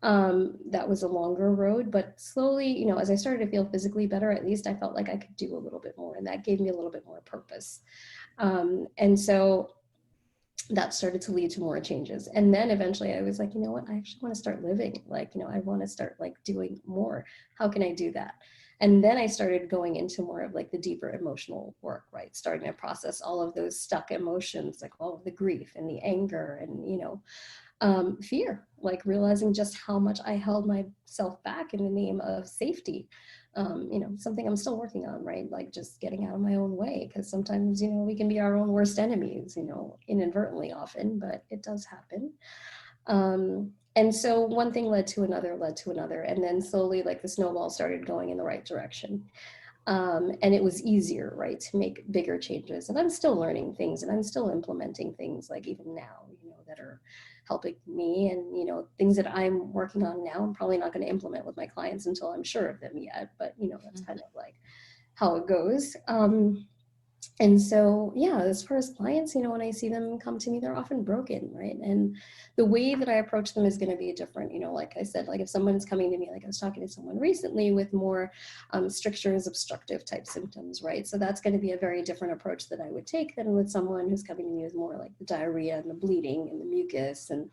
[SPEAKER 3] That was a longer road, but slowly, you know, as I started to feel physically better, at least I felt like I could do a little bit more, and that gave me a little bit more purpose. And so that started to lead to more changes. And then eventually I was like, you know what, I actually want to start living. Like, you know, I want to start like doing more. How can I do that? And then I started going into more of like the deeper emotional work, right? Starting to process all of those stuck emotions, like all of the grief and the anger and, you know, fear, like realizing just how much I held myself back in the name of safety. You know, something I'm still working on, right? Like just getting out of my own way, because sometimes, you know, we can be our own worst enemies, you know, inadvertently often, but it does happen. And so one thing led to another, and then slowly like the snowball started going in the right direction. And it was easier, right, to make bigger changes. And I'm still learning things, and I'm still implementing things, like even now, you know, that are helping me, and, you know, things that I'm working on now, I'm probably not going to implement with my clients until I'm sure of them yet. But, you know, that's kind of like how it goes. And so, yeah, as far as clients, you know, when I see them come to me, they're often broken, right? And the way that I approach them is going to be different. You know, like I said, like if someone's coming to me, like I was talking to someone recently with more strictures, obstructive type symptoms, right? So that's going to be a very different approach that I would take than with someone who's coming to me with more like the diarrhea and the bleeding and the mucus and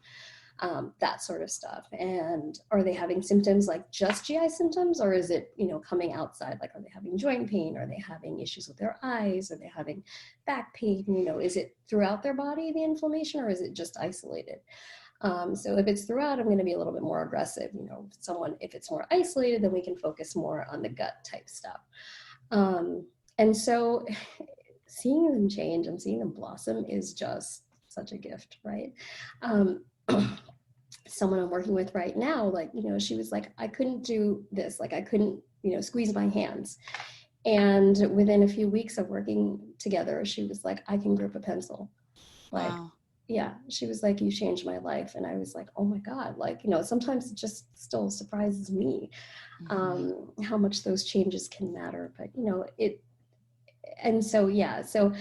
[SPEAKER 3] that sort of stuff. And are they having symptoms like just GI symptoms, or is it, you know, coming outside? Like, are they having joint pain? Are they having issues with their eyes? Are they having back pain? You know, is it throughout their body, the inflammation, or is it just isolated? So if it's throughout, I'm going to be a little bit more aggressive. You know, if it's more isolated, then we can focus more on the gut type stuff. And so seeing them change and seeing them blossom is just such a gift, right? Someone I'm working with right now, like, you know, she was like, I couldn't do this. Like I couldn't, you know, squeeze my hands. And within a few weeks of working together, she was like, I can grip a pencil. Like, wow. Yeah, she was like, you changed my life. And I was like, oh my God, like, you know, sometimes it just still surprises me how much those changes can matter. But, you know, and so, yeah, so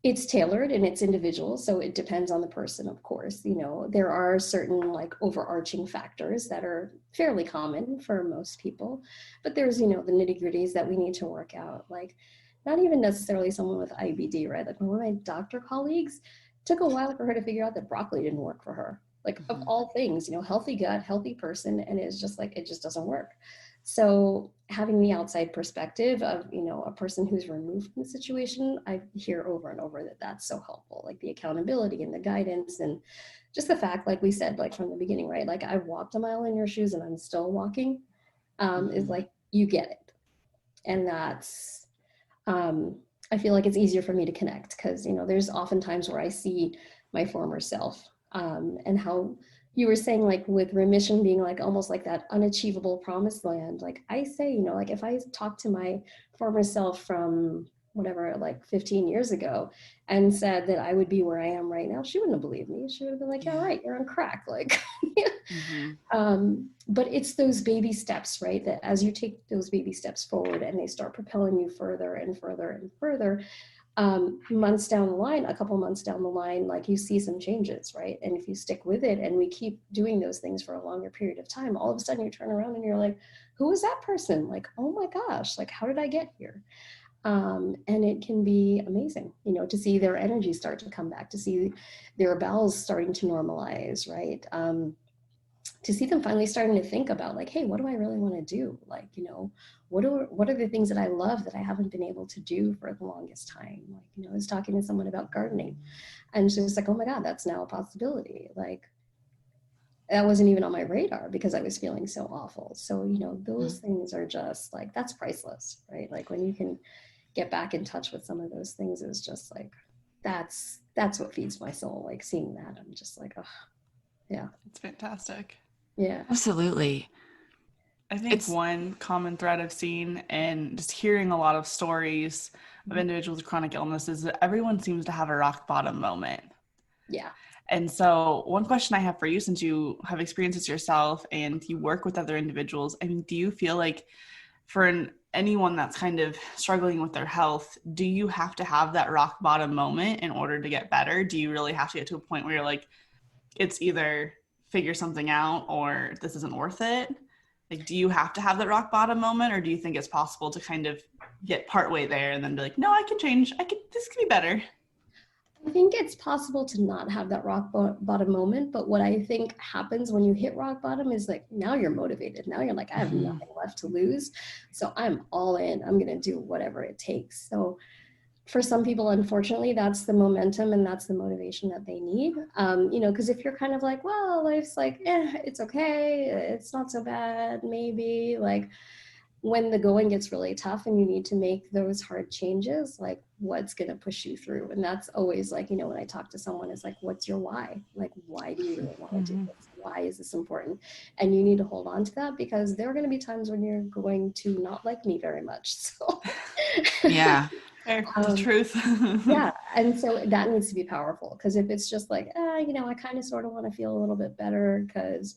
[SPEAKER 3] it's tailored and it's individual. So it depends on the person, of course. You know, there are certain like overarching factors that are fairly common for most people, but there's, you know, the nitty gritties that we need to work out. Like not even necessarily someone with IBD, right? Like one of my doctor colleagues, took a while for her to figure out that broccoli didn't work for her. Like of all things, you know, healthy gut, healthy person. And it's just like, it just doesn't work. So having the outside perspective of, you know, a person who's removed from the situation, I hear over and over that that's so helpful, like the accountability and the guidance and just the fact, like we said, like from the beginning, right? Like I've walked a mile in your shoes and I'm still walking, is like, you get it. And that's, I feel like it's easier for me to connect because, you know, there's often times where I see my former self and how you were saying, like with remission being like almost like that unachievable promised land. Like I say, you know, like if I talk to my former self from whatever, like 15 years ago and said that I would be where I am right now, she wouldn't have believed me. She would have been like, yeah, right, you're on crack. Like, but it's those baby steps, right? That as you take those baby steps forward and they start propelling you further and further and further, months down the line, a couple months down the line, like you see some changes, right? And if you stick with it and we keep doing those things for a longer period of time, all of a sudden you turn around and you're like, who is that person? Like, oh my gosh, like, how did I get here? And it can be amazing, you know, to see their energy start to come back, to see their bowels starting to normalize, right? To see them finally starting to think about like, hey, what do I really want to do? Like, you know, what are the things that I love that I haven't been able to do for the longest time? Like, you know, I was talking to someone about gardening and she was like, oh my God, that's now a possibility. Like that wasn't even on my radar because I was feeling so awful. So, you know, those things are just like, that's priceless, right? Like when you can get back in touch with some of those things is just like, that's what feeds my soul. Like seeing that, I'm just like, oh, yeah.
[SPEAKER 2] It's fantastic.
[SPEAKER 3] Yeah.
[SPEAKER 1] Absolutely.
[SPEAKER 2] I think one common thread I've seen and just hearing a lot of stories of individuals with chronic illness is that everyone seems to have a rock bottom moment.
[SPEAKER 3] Yeah.
[SPEAKER 2] And so one question I have for you, since you have experiences yourself and you work with other individuals, I mean, do you feel like for anyone that's kind of struggling with their health, do you have to have that rock bottom moment in order to get better? Do you really have to get to a point where you're like, it's either figure something out or this isn't worth it? Like, do you have to have that rock bottom moment, or do you think it's possible to kind of get partway there and then be like, no, I can change. This could be better.
[SPEAKER 3] I think it's possible to not have that rock bottom moment, but what I think happens when you hit rock bottom is like, now you're motivated. Now you're like, I have nothing left to lose. So I'm all in. I'm going to do whatever it takes. So for some people, unfortunately, that's the momentum and that's the motivation that they need. Because if you're kind of like, well, life's like, it's okay. It's not so bad. Maybe like when the going gets really tough and you need to make those hard changes, like what's going to push you through? And that's always like, when I talk to someone, it's like, what's your why? Like, why do you really want to do this? Why is this important? And you need to hold on to that, because there are going to be times when you're going to not like me very much. So
[SPEAKER 1] yeah.
[SPEAKER 2] The truth.
[SPEAKER 3] Yeah. And so that needs to be powerful, because if it's just like, I kind of sort of want to feel a little bit better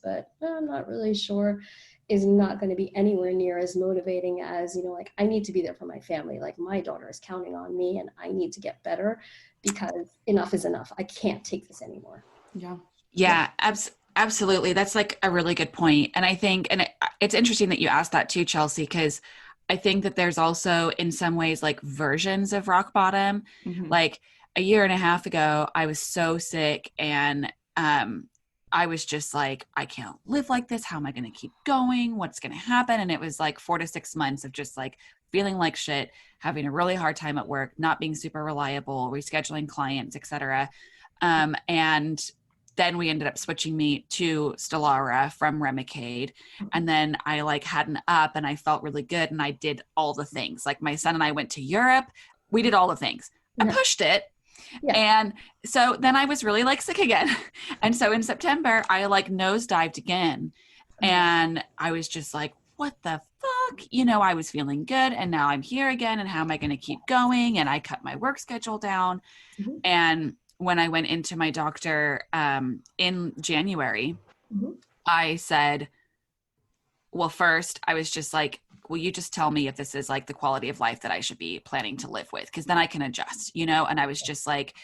[SPEAKER 3] but I'm not really sure, is not going to be anywhere near as motivating as, like, I need to be there for my family. Like, my daughter is counting on me and I need to get better, because enough is enough. I can't take this anymore.
[SPEAKER 1] Yeah. Absolutely. That's like a really good point. And I think, and it's interesting that you asked that too, Chelsea, because I think that there's also in some ways like versions of rock bottom. Like a year and a half ago, I was so sick and I was just like, I can't live like this. How am I going to keep going? What's going to happen? And it was like 4 to 6 months of just like feeling like shit, having a really hard time at work, not being super reliable, rescheduling clients, etc. And then we ended up switching me to Stelara from Remicade. And then I like had an up and I felt really good. And I did all the things. Like my son and I went to Europe. We did all the things. I pushed it. Yeah. And so then I was really like sick again. And so in September, I like nosedived again. And I was just like, what the fuck? I was feeling good. And now I'm here again. And how am I going to keep going? And I cut my work schedule down. And when I went into my doctor in January, I said, well, first I was just like, will you just tell me if this is like the quality of life that I should be planning to live with? Because then I can adjust, And I was just like,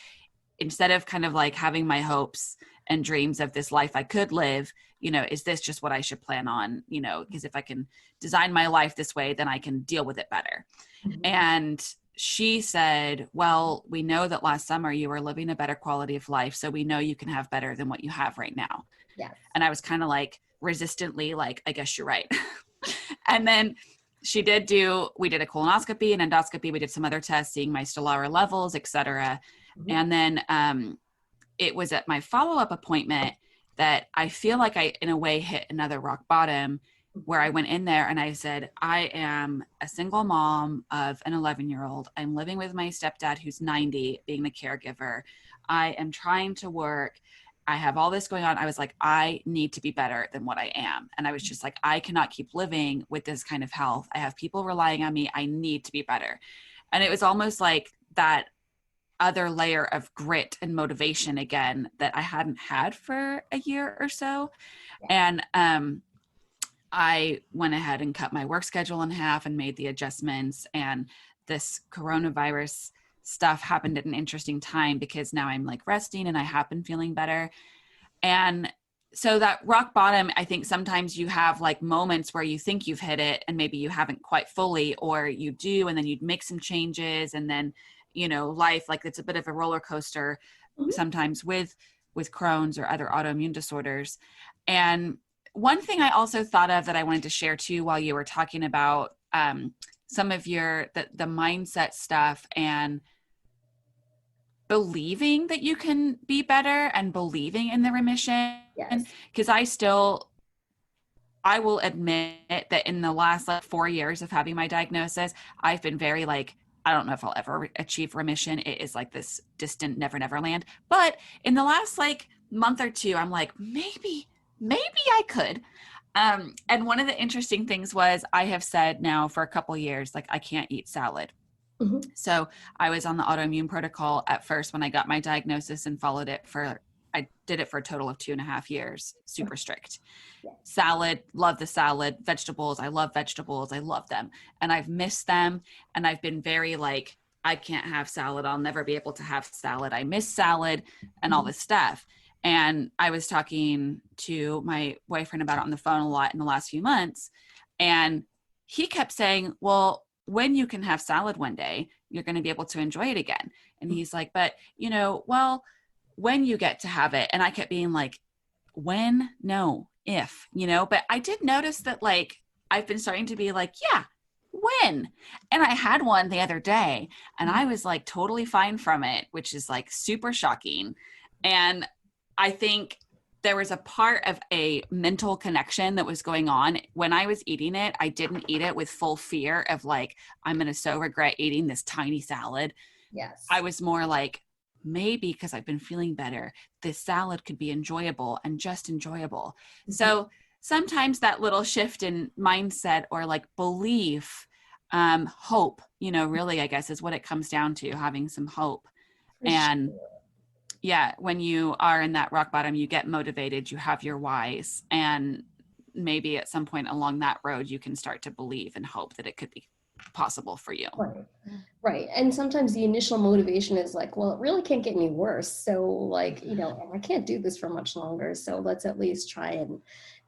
[SPEAKER 1] instead of kind of like having my hopes and dreams of this life I could live, is this just what I should plan on? Because if I can design my life this way, then I can deal with it better. And she said, well, we know that last summer you were living a better quality of life. So we know you can have better than what you have right now.
[SPEAKER 3] Yes.
[SPEAKER 1] And I was kind of like resistantly like, I guess you're right. And then we did a colonoscopy and endoscopy. We did some other tests, seeing my Stelara levels, et cetera. And then it was at my follow-up appointment that I feel like I, in a way, hit another rock bottom, where I went in there and I said, I am a single mom of an 11-year-old. I'm living with my stepdad who's 90, being the caregiver. I am trying to work. I have all this going on. I was like, I need to be better than what I am. And I was just like, I cannot keep living with this kind of health. I have people relying on me. I need to be better. And it was almost like that other layer of grit and motivation again that I hadn't had for a year or so. And I went ahead and cut my work schedule in half and made the adjustments. And this coronavirus stuff happened at an interesting time, because now I'm like resting and I have been feeling better. And so that rock bottom, I think sometimes you have like moments where you think you've hit it and maybe you haven't quite fully, or you do, and then you'd make some changes. And then, life, like it's a bit of a roller coaster sometimes with Crohn's or other autoimmune disorders. And one thing I also thought of that I wanted to share too, while you were talking about some of the mindset stuff and believing that you can be better and believing in the remission. Because I will admit that in the last 4 years of having my diagnosis, I've been very I don't know if I'll ever achieve remission. It is like this distant never land. But in the last month or two, I'm like, maybe I could. And one of the interesting things was I have said now for a couple years, like I can't eat salad.
[SPEAKER 3] Mhm.
[SPEAKER 1] So I was on the autoimmune protocol at first when I got my diagnosis and I did it for a total of 2.5 years, super strict.
[SPEAKER 3] Yeah.
[SPEAKER 1] Salad, love the salad. Vegetables, I love vegetables. I love them. And I've missed them. And I've been very like, I can't have salad. I'll never be able to have salad. I miss salad and all this stuff. And I was talking to my boyfriend about it on the phone a lot in the last few months. And he kept saying, well, when you can have salad one day, you're going to be able to enjoy it again. And he's like, but well, when you get to have it. And I kept being like, when? No, if, but I did notice that like, I've been starting to be like, yeah, when? And I had one the other day and I was like totally fine from it, which is like super shocking. And I think there was a part of a mental connection that was going on when I was eating it. I didn't eat it with full fear of like, I'm going to so regret eating this tiny salad.
[SPEAKER 3] Yes.
[SPEAKER 1] I was more like, maybe because I've been feeling better, this salad could be enjoyable and just enjoyable. Mm-hmm. So sometimes that little shift in mindset or like belief, hope, really, I guess is what it comes down to, having some hope.
[SPEAKER 3] For
[SPEAKER 1] and
[SPEAKER 3] sure.
[SPEAKER 1] Yeah, when you are in that rock bottom, you get motivated, you have your whys, and maybe at some point along that road, you can start to believe and hope that it could be possible for you.
[SPEAKER 3] Right. And sometimes the initial motivation is like, well, it really can't get any worse. So like, I can't do this for much longer. So let's at least try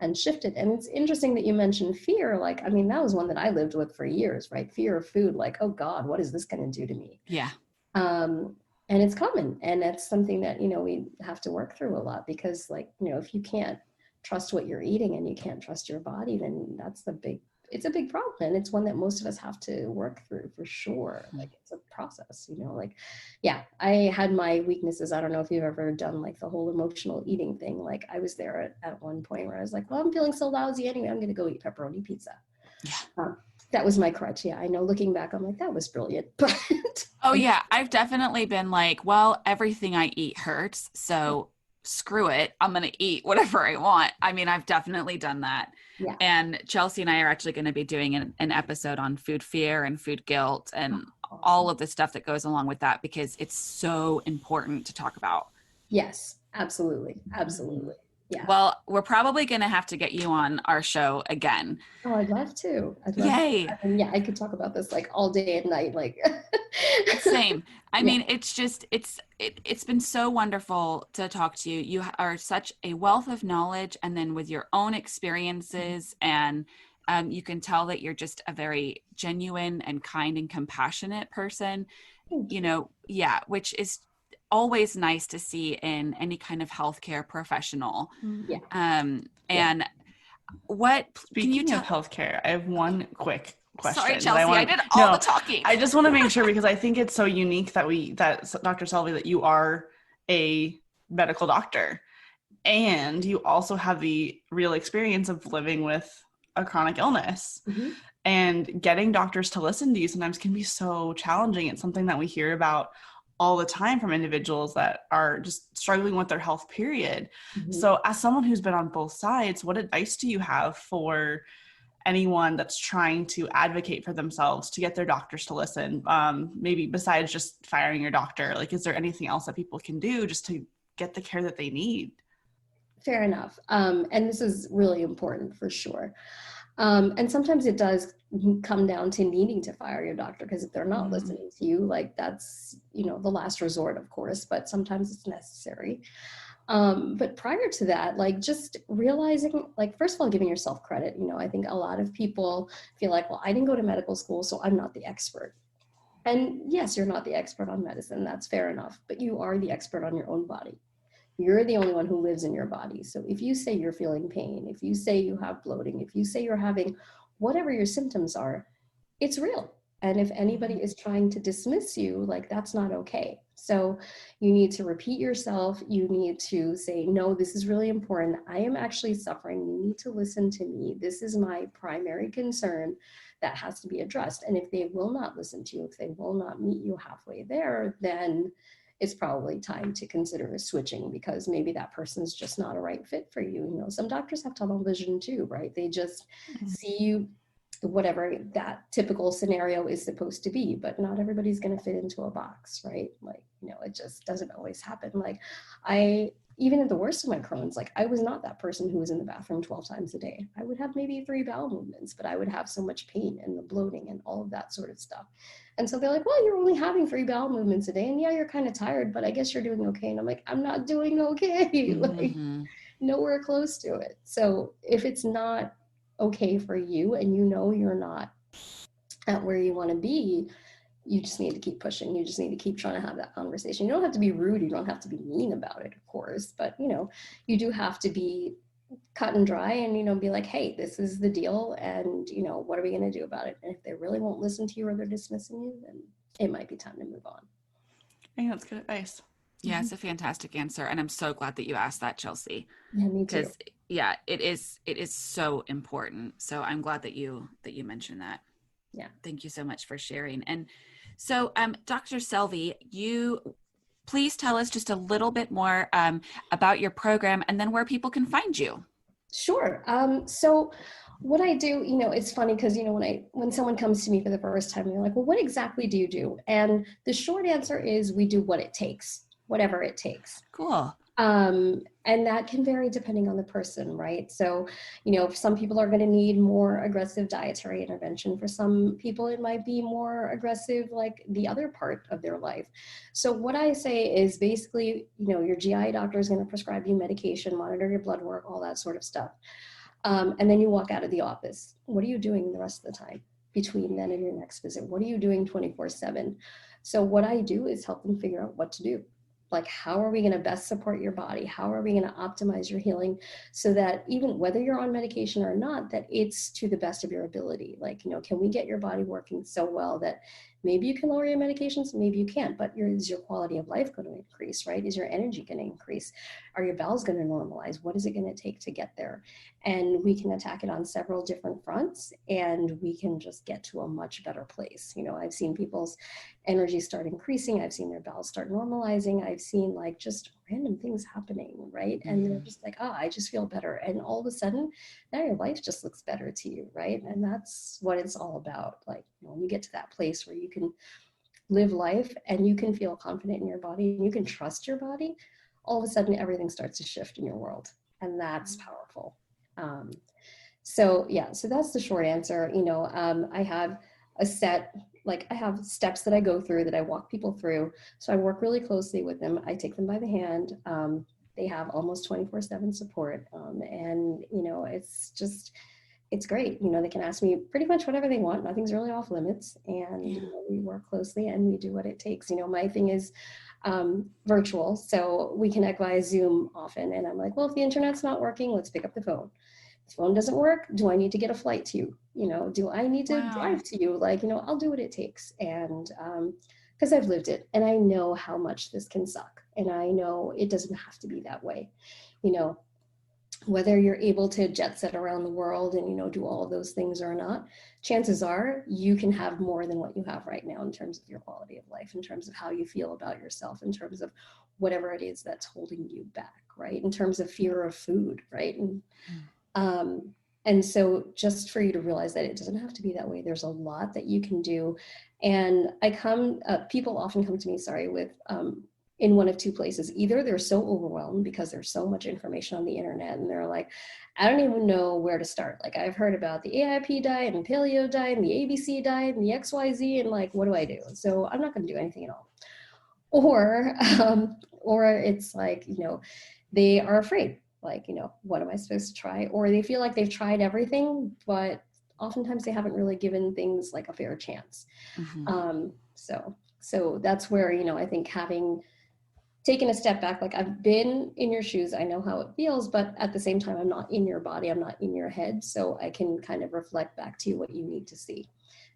[SPEAKER 3] and shift it. And it's interesting that you mentioned fear. Like, I mean, that was one that I lived with for years, right? Fear of food, like, oh God, what is this going to do to me?
[SPEAKER 1] Yeah.
[SPEAKER 3] And it's common. And that's something that, we have to work through a lot because like, if you can't trust what you're eating and you can't trust your body, then it's a big problem. And it's one that most of us have to work through for sure. Like it's a process, yeah, I had my weaknesses. I don't know if you've ever done like the whole emotional eating thing. Like I was there at one point where I was like, well, I'm feeling so lousy anyway, I'm going to go eat pepperoni pizza.
[SPEAKER 1] Yeah.
[SPEAKER 3] That was my crutch. Yeah, I know looking back, I'm like, that was brilliant. But
[SPEAKER 1] oh yeah, I've definitely been like, well, everything I eat hurts. So screw it. I'm going to eat whatever I want. I mean, I've definitely done that.
[SPEAKER 3] Yeah.
[SPEAKER 1] And Chelsea and I are actually going to be doing an episode on food fear and food guilt and all of the stuff that goes along with that, because it's so important to talk about.
[SPEAKER 3] Yes, absolutely. Absolutely. Yeah.
[SPEAKER 1] Well, we're probably going to have to get you on our show again.
[SPEAKER 3] Oh, I'd love to.
[SPEAKER 1] Yay.
[SPEAKER 3] Yeah, I could talk about this like all day and night. Like
[SPEAKER 1] same. I mean, it's just, it's been so wonderful to talk to you. You are such a wealth of knowledge, and then with your own experiences, and you can tell that you're just a very genuine and kind and compassionate person, yeah, which is always nice to see in any kind of healthcare professional.
[SPEAKER 3] Yeah.
[SPEAKER 1] And what,
[SPEAKER 2] speaking of healthcare, I have one quick question.
[SPEAKER 1] Sorry, Chelsea, I did all the talking.
[SPEAKER 2] I just want to make sure, because I think it's so unique that Dr. Selvi, that you are a medical doctor and you also have the real experience of living with a chronic illness.
[SPEAKER 3] Mm-hmm.
[SPEAKER 2] And getting doctors to listen to you sometimes can be so challenging. It's something that we hear about all the time from individuals that are just struggling with their health, period. Mm-hmm. So as someone who's been on both sides, what advice do you have for anyone that's trying to advocate for themselves to get their doctors to listen? Maybe besides just firing your doctor, like, is there anything else that people can do just to get the care that they need?
[SPEAKER 3] Fair enough. And this is really important for sure. And sometimes it does come down to needing to fire your doctor, because if they're not listening to you, like that's, the last resort, of course, but sometimes it's necessary. But prior to that, like just realizing, like, first of all, giving yourself credit. I think a lot of people feel like, well, I didn't go to medical school, so I'm not the expert. And yes, you're not the expert on medicine. That's fair enough, but you are the expert on your own body. You're the only one who lives in your body. So if you say you're feeling pain, if you say you have bloating, if you say you're having whatever your symptoms are, it's real. And if anybody is trying to dismiss you, like, that's not okay. So you need to repeat yourself. You need to say, no, this is really important. I am actually suffering. You need to listen to me. This is my primary concern that has to be addressed. And if they will not listen to you, if they will not meet you halfway there, then it's probably time to consider switching, because maybe that person's just not a right fit for you. You know, some doctors have tunnel vision too, right? They just see you whatever that typical scenario is supposed to be, but not everybody's going to fit into a box, right? Like, you know, it just doesn't always happen. Like even at the worst of my Crohn's, like I was not that person who was in the bathroom 12 times a day. I would have maybe 3 bowel movements, but I would have so much pain and the bloating and all of that sort of stuff. And so they're like, well, you're only having 3 bowel movements a day. And yeah, you're kind of tired, but I guess you're doing okay. And I'm like, I'm not doing okay. Like nowhere close to it. So if it's not okay for you and you know you're not at where you want to be, you just need to keep pushing. You just need to keep trying to have that conversation. You don't have to be rude. You don't have to be mean about it, of course, but you know, you do have to be cut and dry and, you know, be like, hey, this is the deal. And, you know, what are we going to do about it? And if they really won't listen to you or they're dismissing you, then it might be time to move on.
[SPEAKER 2] I think that's good advice.
[SPEAKER 1] Yeah, it's a fantastic answer. And I'm so glad that you asked that, Chelsea.
[SPEAKER 3] Yeah, me too.
[SPEAKER 1] Because yeah, it is so important. So I'm glad that you mentioned that.
[SPEAKER 3] Yeah.
[SPEAKER 1] Thank you so much for sharing. And so Dr. Selvi, you please tell us just a little bit more about your program and then where people can find you.
[SPEAKER 3] Sure. So what I do, you know, it's funny because, you know, when someone comes to me for the first time, they're like, well, what exactly do you do? And the short answer is we do what it takes, whatever it takes.
[SPEAKER 1] Cool.
[SPEAKER 3] And that can vary depending on the person, right? So, you know, some people are going to need more aggressive dietary intervention. For some people, it might be more aggressive, like the other part of their life. So what I say is basically, you know, your GI doctor is going to prescribe you medication, monitor your blood work, all that sort of stuff. And then you walk out of the office. What are you doing the rest of the time between then and your next visit? What are you doing 24/7? So what I do is help them figure out what to do. Like, how are we going to best support your body? How are we going to optimize your healing so that even whether you're on medication or not, that it's to the best of your ability? Like, you know, can we get your body working so well that maybe you can lower your medications, maybe you can't, but is your quality of life going to increase, right? Is your energy going to increase? Are your bowels going to normalize? What is it going to take to get there? And we can attack it on several different fronts, and we can just get to a much better place. You know, I've seen people's energy start increasing. I've seen their bowels start normalizing. I've seen like just random things happening, right? And they're just like, oh, I just feel better. And all of a sudden, now your life just looks better to you, right? And that's what it's all about. Like, you know, when you get to that place where you can live life and you can feel confident in your body and you can trust your body, all of a sudden everything starts to shift in your world. And that's powerful. So that's the short answer. You know, I have I have steps that I go through, that I walk people through. So I work really closely with them. I take them by the hand. They have almost 24/7 support. And, you know, it's great. You know, they can ask me pretty much whatever they want. Nothing's really off limits. And you know, we work closely and we do what it takes. You know, my thing is virtual. So we connect via Zoom often. And I'm like, well, if the internet's not working, let's pick up the phone. If the phone doesn't work, do I need to get a flight to you? You know, do I need to drive to you? Like, you know, I'll do what it takes. And because I've lived it and I know how much this can suck. And I know it doesn't have to be that way. You know, whether you're able to jet set around the world and, you know, do all of those things or not, chances are you can have more than what you have right now in terms of your quality of life, in terms of how you feel about yourself, in terms of whatever it is that's holding you back, right? In terms of fear of food, right? And so just for you to realize that it doesn't have to be that way. There's a lot that you can do. And people often come to me, with in one of two places. Either they're so overwhelmed because there's so much information on the internet and they're like, I don't even know where to start. Like, I've heard about the AIP diet and paleo diet and the ABC diet and the XYZ, and like, what do I do? So I'm not going to do anything at all. Or it's like, you know, they are afraid. Like, you know, what am I supposed to try? Or they feel like they've tried everything, but oftentimes they haven't really given things like a fair chance. So that's where, you know, I think having taken a step back, like I've been in your shoes, I know how it feels, but at the same time, I'm not in your body, I'm not in your head. So I can kind of reflect back to you what you need to see.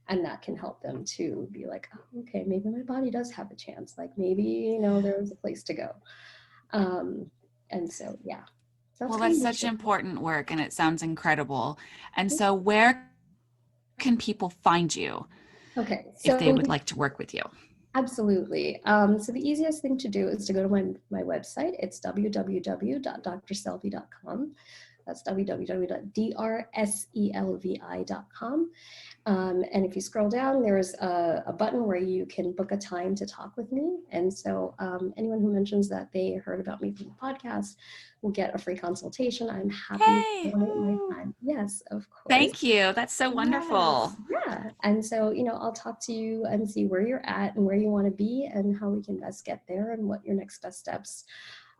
[SPEAKER 3] And that can help them to be like, oh, okay, maybe my body does have a chance. Like maybe, you know, there's a place to go. And so, yeah.
[SPEAKER 1] Well, that's such important work and it sounds incredible. And so where can people find you
[SPEAKER 3] if
[SPEAKER 1] they would like to work with you?
[SPEAKER 3] Absolutely. So the easiest thing to do is to go to my website. It's www.drselvi.com. That's www.drselvi.com. And if you scroll down, there's a button where you can book a time to talk with me. And so anyone who mentions that they heard about me from the podcast will get a free consultation. I'm happy to donate my time. Yes, of course.
[SPEAKER 1] Thank you. That's so wonderful.
[SPEAKER 3] Yeah. And so, I'll talk to you and see where you're at and where you want to be and how we can best get there and what your next best steps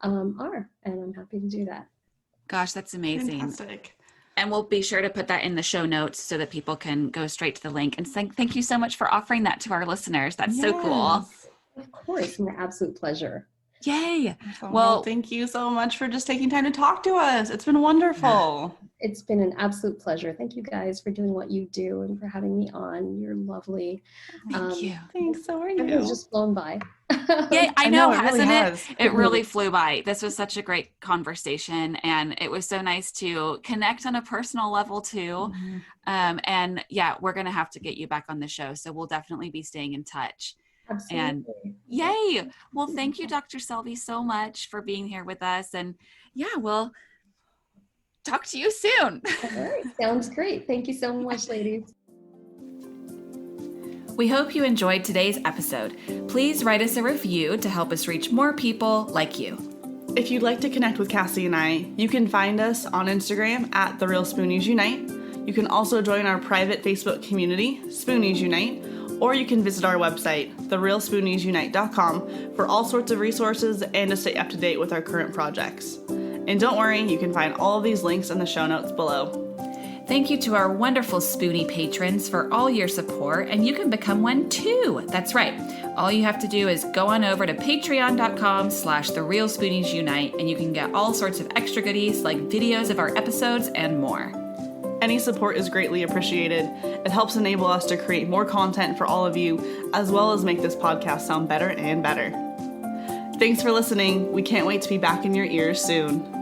[SPEAKER 3] are. And I'm happy to do that.
[SPEAKER 1] Gosh, that's amazing.
[SPEAKER 2] Fantastic.
[SPEAKER 1] And we'll be sure to put that in the show notes so that people can go straight to the link. And thank you so much for offering that to our listeners. That's so cool.
[SPEAKER 3] Of course. My absolute pleasure.
[SPEAKER 1] Yay.
[SPEAKER 2] Well, thank you so much for just taking time to talk to us. It's been wonderful.
[SPEAKER 3] It's been an absolute pleasure. Thank you guys for doing what you do and for having me on. You're lovely.
[SPEAKER 1] Thank you.
[SPEAKER 2] Thanks. So are you.
[SPEAKER 3] It's just flown by.
[SPEAKER 1] Yeah, I know,
[SPEAKER 2] it
[SPEAKER 1] hasn't it? It really flew by. This was such a great conversation, and it was so nice to connect on a personal level too.
[SPEAKER 2] Mm-hmm.
[SPEAKER 1] And yeah, we're going to have to get you back on the show. So we'll definitely be staying in touch.
[SPEAKER 3] Absolutely.
[SPEAKER 1] And yay. Well, thank you, Dr. Selvi, so much for being here with us. And yeah, we'll talk to you soon.
[SPEAKER 3] All right. Sounds great. Thank you so much, ladies.
[SPEAKER 1] We hope you enjoyed today's episode. Please write us a review to help us reach more people like you.
[SPEAKER 2] If you'd like to connect with Cassie and I, you can find us on Instagram at The Real Spoonies Unite. You can also join our private Facebook community, Spoonies Unite, or you can visit our website, therealspooniesunite.com, for all sorts of resources and to stay up to date with our current projects. And don't worry, you can find all of these links in the show notes below.
[SPEAKER 1] Thank you to our wonderful Spoonie patrons for all your support, and you can become one too. That's right. All you have to do is go on over to patreon.com/therealspooniesunite, and you can get all sorts of extra goodies like videos of our episodes and more.
[SPEAKER 2] Any support is greatly appreciated. It helps enable us to create more content for all of you, as well as make this podcast sound better and better. Thanks for listening. We can't wait to be back in your ears soon.